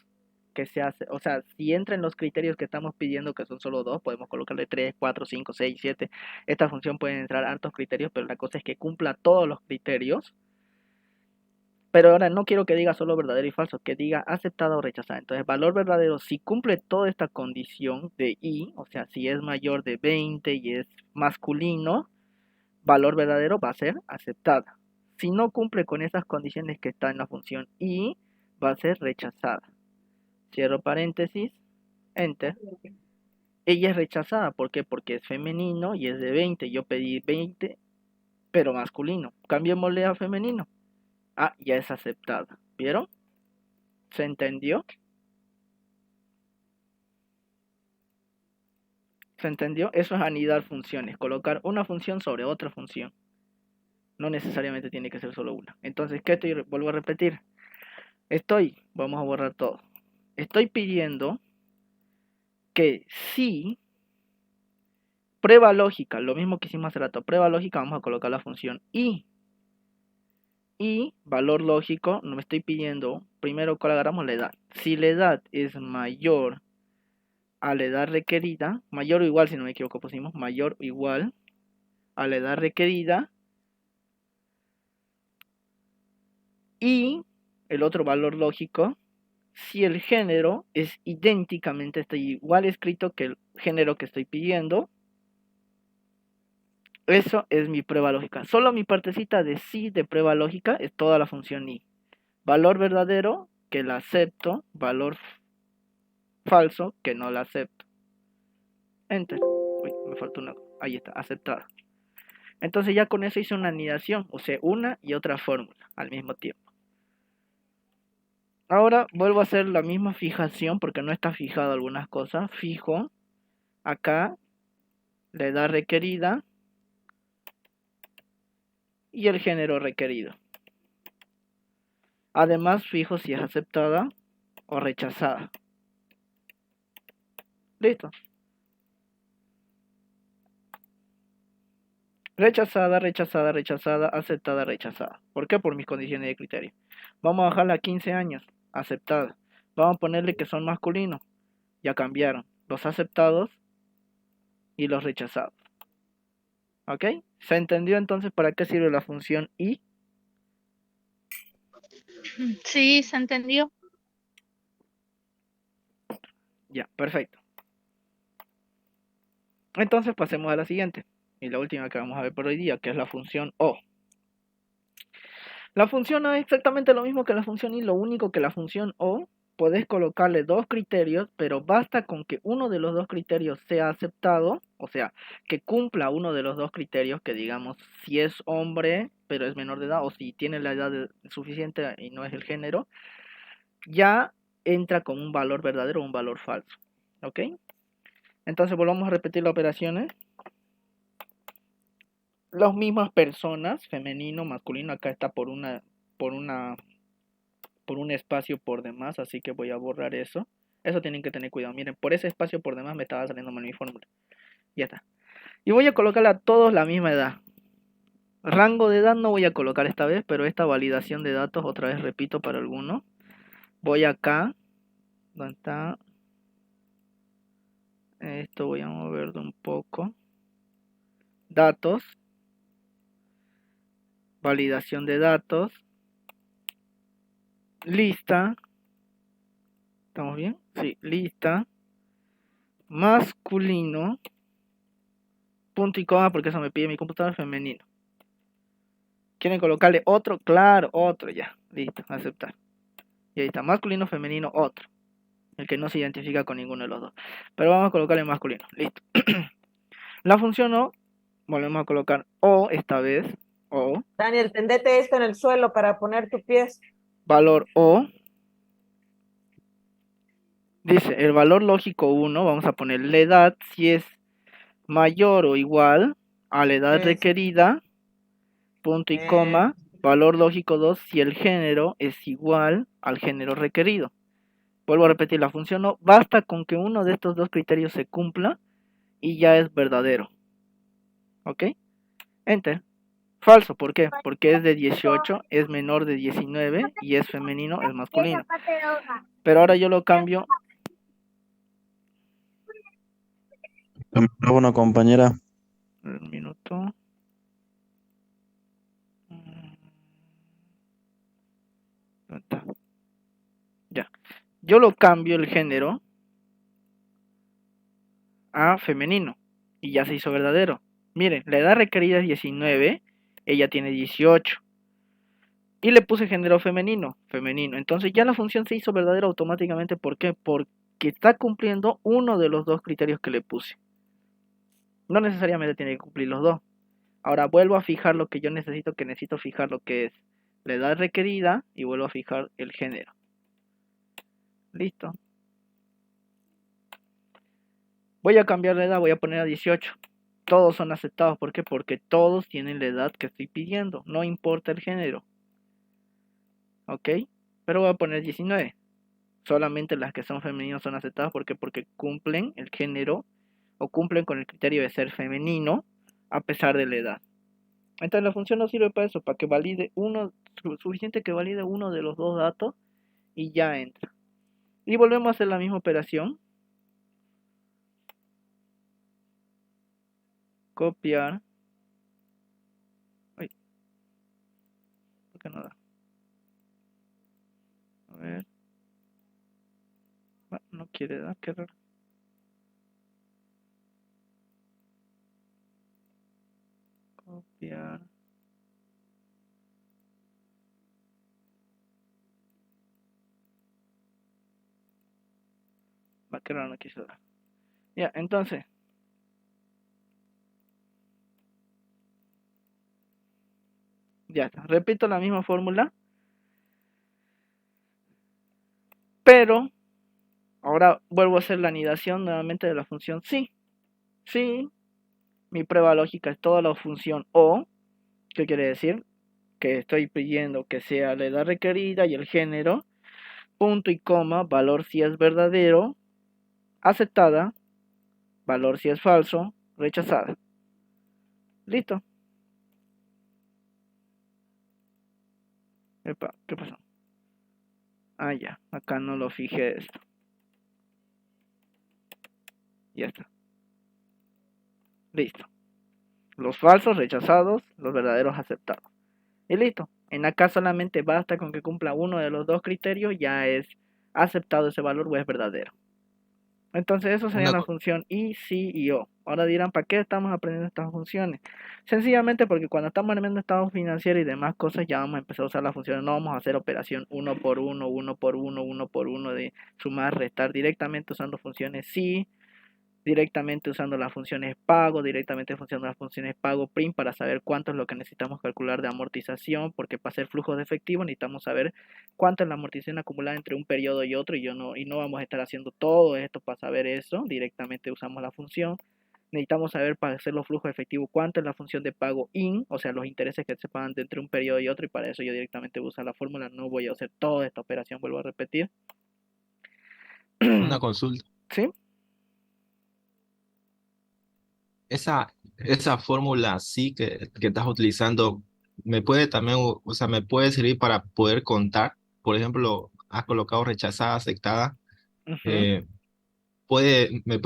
que se hace, o sea, si entra en los criterios que estamos pidiendo, que son solo dos, podemos colocarle 3, 4, 5, 6, 7. Esta función puede entrar hartos criterios, pero la cosa es que cumpla todos los criterios. Pero ahora no quiero que diga solo verdadero y falso, que diga aceptada o rechazada. Entonces, valor verdadero, si cumple toda esta condición de y, o sea, si es mayor de 20 y es masculino, valor verdadero va a ser aceptada. Si no cumple con esas condiciones que está en la función y, va a ser rechazada. Cierro paréntesis, enter. Ella es rechazada, ¿por qué? Porque es femenino y es de 20. Yo pedí 20, pero masculino. Cambiémosle a femenino. Ah, ya es aceptada. ¿Vieron? ¿Se entendió? ¿Se entendió? Eso es anidar funciones. Colocar una función sobre otra función. No necesariamente tiene que ser solo una. Entonces, ¿qué estoy? Vuelvo a repetir. Vamos a borrar todo. Estoy pidiendo que si prueba lógica, lo mismo que hicimos hace rato, prueba lógica, vamos a colocar la función y valor lógico, no me estoy pidiendo, primero cuál agarramos la edad. Si la edad es mayor a la edad requerida, mayor o igual, si no me equivoco pusimos, mayor o igual a la edad requerida, y el otro valor lógico, si el género es idénticamente, está igual escrito que el género que estoy pidiendo. Eso es mi prueba lógica. Solo mi partecita de sí de prueba lógica es toda la función y. Valor verdadero, que la acepto. Valor falso, que no la acepto. Enter. Uy, me falta una. Ahí está, aceptada. Entonces ya con eso hice una anidación. Usé una y otra fórmula al mismo tiempo. Ahora vuelvo a hacer la misma fijación porque no está fijado algunas cosas. Fijo acá la edad requerida y el género requerido. Además, fijo si es aceptada o rechazada. Listo. Rechazada, rechazada, rechazada, aceptada, rechazada. ¿Por qué? Por mis condiciones de criterio. Vamos a bajarla a 15 años. Aceptada. Vamos a ponerle que son masculinos. Ya cambiaron. Los aceptados y los rechazados. ¿Ok? ¿Se entendió entonces para qué sirve la función y? Sí, se entendió. Ya, perfecto. Entonces pasemos a la siguiente. Y la última que vamos a ver por hoy día, que es la función O. La función O es exactamente lo mismo que la función y, lo único que la función O podés colocarle dos criterios, pero basta con que uno de los dos criterios sea aceptado, o sea, que cumpla uno de los dos criterios, que digamos, si es hombre, pero es menor de edad, o si tiene la edad suficiente y no es el género, ya entra con un valor verdadero o un valor falso. ¿Ok? Entonces volvamos a repetir las operaciones. Las mismas personas, femenino, masculino, acá está por un espacio por demás, así que voy a borrar eso. Eso tienen que tener cuidado. Miren, por ese espacio por demás me estaba saliendo mal mi fórmula. Ya está. Y voy a colocar a todos la misma edad. Rango de edad no voy a colocar esta vez, pero esta validación de datos, otra vez repito para algunos. Voy acá. ¿Dónde está? Esto voy a moverlo un poco. Datos. Validación de datos. Lista. ¿Estamos bien? Sí, lista. Masculino. Punto y coma porque eso me pide mi computadora. Femenino. ¿Quieren colocarle otro? Claro, otro ya. Listo, aceptar. Y ahí está, masculino, femenino, otro. el que no se identifica con ninguno de los dos. Pero vamos a colocar el masculino, listo. La función O, volvemos a colocar O esta vez, O, Daniel, tendete esto en el suelo para poner tus pies. valor O, dice el valor lógico 1, vamos a poner la edad si es mayor o igual a la edad requerida, punto y coma, valor lógico 2 si el género es igual al género requerido. Vuelvo a repetir, la función no basta con que uno de estos dos criterios se cumpla y ya es verdadero. ¿Ok? Enter. Falso, ¿por qué? Porque es de 18, es menor de 19 y es femenino, es masculino. Pero ahora yo lo cambio. Bueno, compañera. Un minuto. ¿Dónde está? Ya. Yo lo cambio el género a femenino y ya se hizo verdadero. Miren, la edad requerida es 19, ella tiene 18. Y le puse género femenino. Entonces ya la función se hizo verdadera automáticamente. ¿Por qué? Porque está cumpliendo uno de los dos criterios que le puse. No necesariamente tiene que cumplir los dos. Ahora vuelvo a fijar lo que yo necesito, que necesito fijar lo que es la edad requerida y vuelvo a fijar el género. Listo. Voy a cambiar la edad, voy a poner a 18. Todos son aceptados. ¿Por qué? Porque todos tienen la edad que estoy pidiendo. No importa el género. ¿Ok? Pero voy a poner 19. Solamente las que son femeninos son aceptadas. ¿Por qué? Porque cumplen el género o cumplen con el criterio de ser femenino a pesar de la edad. Entonces la función no sirve para eso, para que valide uno, suficiente que valide uno de los dos datos y ya entra. Y volvemos a hacer la misma operación. Copiar. Ay. ¿Por qué no da? A ver. No quiere dar, qué raro. Copiar. Qué raro, no quiso dar. Ya, entonces. Ya está. Repito la misma fórmula. Pero ahora vuelvo a hacer la anidación nuevamente de la función sí. Sí. Mi prueba lógica es toda la función O. ¿Qué quiere decir? Que estoy pidiendo que sea la edad requerida y el género. Punto y coma. Valor si es verdadero. Aceptada. Valor si es falso. Rechazada. Listo. Epa, ¿qué pasó? Ah, ya. Acá no lo fijé esto. Ya está. Listo. Los falsos rechazados, los verdaderos aceptados. Y listo. En acá solamente basta con que cumpla uno de los dos criterios, ya es aceptado ese valor o es verdadero. Entonces eso sería la función y, sí y o. Ahora dirán, ¿para qué estamos aprendiendo estas funciones? Sencillamente porque cuando estamos aprendiendo estados financieros y demás cosas, ya vamos a empezar a usar las funciones. No vamos a hacer operación uno por uno, uno por uno, uno por uno de sumar, restar, directamente usando funciones sí, directamente usando las funciones pago, directamente usando las funciones pago prim para saber cuánto es lo que necesitamos calcular de amortización, porque para hacer flujos de efectivo necesitamos saber cuánto es la amortización acumulada entre un periodo y otro, y no vamos a estar haciendo todo esto para saber eso, directamente usamos la función. Necesitamos saber para hacer los flujos efectivos cuánto es la función de pago in, o sea, los intereses que se pagan entre un periodo y otro, y para eso yo directamente voy a usar la fórmula, no voy a hacer toda esta operación, vuelvo a repetir. Una consulta. ¿Sí? Esa fórmula sí que estás utilizando, me puede también, o sea, me puede servir para poder contar. Por ejemplo, has colocado rechazada, aceptada. Uh-huh. Me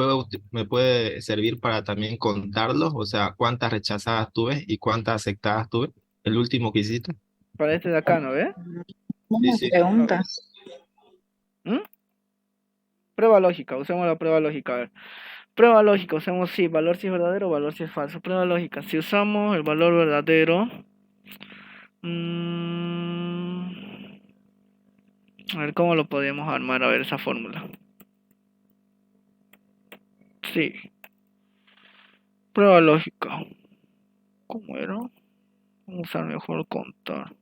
puede servir para también contarlos, o sea, cuántas rechazadas tuve y cuántas aceptadas tuve, el último que hiciste. Para este de acá, ¿no ve? Sí, sí. Pregunta. Prueba lógica, usemos la prueba lógica. A ver. Prueba lógica, usemos sí, valor si es verdadero, valor si es falso. Prueba lógica, si usamos el valor verdadero. A ver cómo lo podemos armar, a ver esa fórmula. Sí. Prueba lógica. ¿Cómo era? Vamos a usar mejor contar.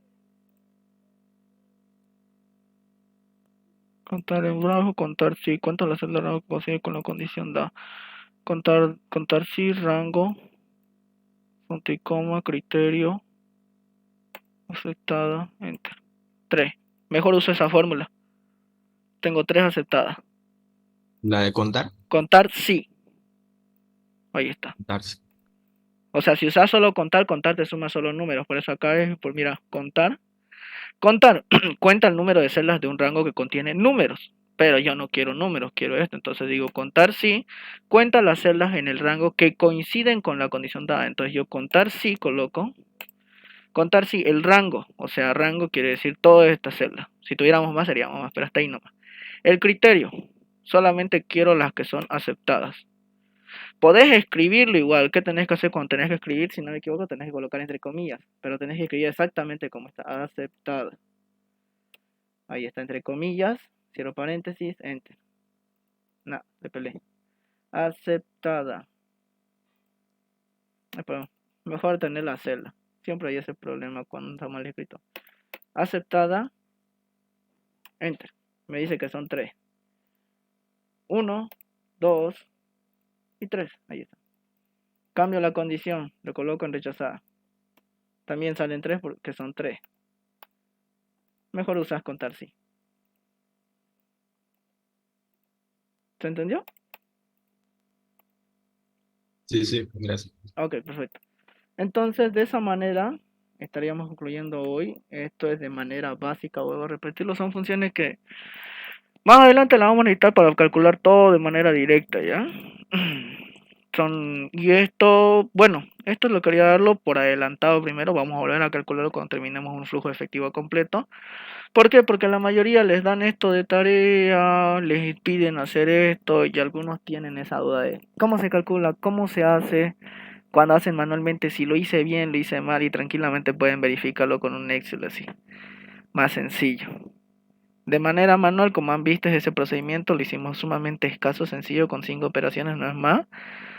Contar en blanco, contar sí. ¿Cuánto la celda rango consigue con la condición da? Contar sí, rango, punto y coma, criterio, aceptada, enter. 3. Mejor uso esa fórmula. Tengo 3 aceptadas. La de contar. Contar sí. Ahí está. Contar, sí. O sea, si usas solo contar te suma solo números. Por eso acá es, por mira, contar. Contar cuenta el número de celdas de un rango que contiene números. Pero yo no quiero números, quiero esto. Entonces digo contar sí, cuenta las celdas en el rango que coinciden con la condición dada. Entonces yo contar sí coloco. Contar sí, el rango. O sea, rango quiere decir todas estas celdas. Si tuviéramos más seríamos más, pero hasta ahí nomás. El criterio. Solamente quiero las que son aceptadas. Podés escribirlo igual. ¿Qué tenés que hacer cuando tenés que escribir? Si no me equivoco, tenés que colocar entre comillas. Pero tenés que escribir exactamente como está. Aceptada. Ahí está, entre comillas. Cierro paréntesis, enter. No, le peleé. Aceptada. Mejor tener la celda. Siempre hay ese problema cuando está mal escrito. Aceptada. Enter. Me dice que son 3. 1, 2 y 3. Ahí está. Cambio la condición. Lo coloco en rechazada. También salen 3 porque son 3. Mejor usas contar sí. ¿Se entendió? Sí, sí, gracias. Ok, perfecto. Entonces, de esa manera estaríamos concluyendo hoy. Esto es de manera básica, vuelvo a repetirlo. Son funciones que más adelante las vamos a necesitar para calcular todo de manera directa, ¿ya? Y esto, bueno, esto lo quería darlo por adelantado primero. Vamos a volver a calcularlo cuando terminemos un flujo efectivo completo. ¿Por qué? Porque la mayoría les dan esto de tarea, les piden hacer esto y algunos tienen esa duda de cómo se calcula, cómo se hace. Cuando hacen manualmente, si lo hice bien, lo hice mal y tranquilamente pueden verificarlo con un Excel así. Más sencillo. De manera manual, como han visto, ese procedimiento lo hicimos sumamente escaso, sencillo, con 5 operaciones, no es más.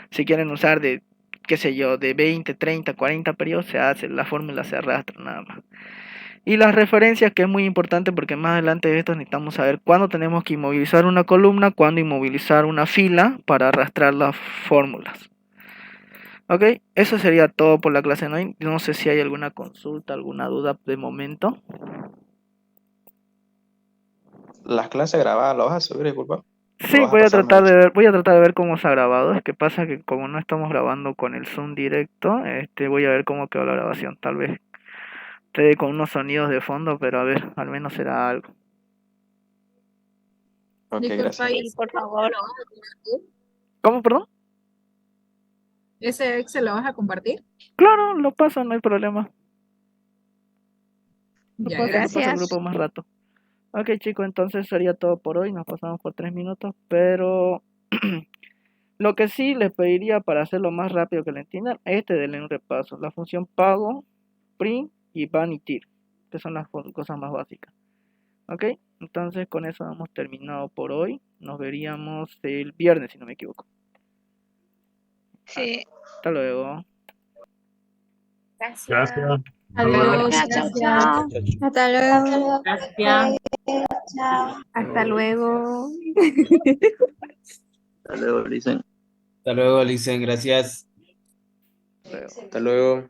Si quieren usar de, qué sé yo, de 20, 30, 40 periodos, se hace, la fórmula se arrastra nada más. Y las referencias, que es muy importante porque más adelante de esto necesitamos saber cuándo tenemos que inmovilizar una columna, cuándo inmovilizar una fila para arrastrar las fórmulas. Ok, eso sería todo por la clase de hoy. No sé si hay alguna consulta, alguna duda de momento. Las clases grabadas, ¿las vas a subir, disculpa? Sí, ¿Lo vas a voy a pasar tratar noche? de ver cómo se ha grabado. Es que pasa que como no estamos grabando con el Zoom directo, voy a ver cómo quedó la grabación. Tal vez esté con unos sonidos de fondo, pero a ver, al menos será algo. Ok, Disculpa, gracias. y por favor, ¿Cómo, perdón? ¿Ese Excel lo vas a compartir? Claro, lo paso, no hay problema. Lo Ya, paso al gracias. grupo más rato. Ok, chicos, entonces sería todo por hoy. Nos pasamos por 3 minutos, pero lo que sí les pediría para hacerlo más rápido que lo entiendan, denle un repaso. La función pago, print y vanity, que son las cosas más básicas. Ok, entonces con eso hemos terminado por hoy. Nos veríamos el viernes, si no me equivoco. Sí. Hasta luego. Gracias. Adiós. Gracias. Chao. Hasta luego. Gracias. Chao. Hasta luego. Hasta luego, Licen. Hasta luego, Licen, gracias. Hasta luego.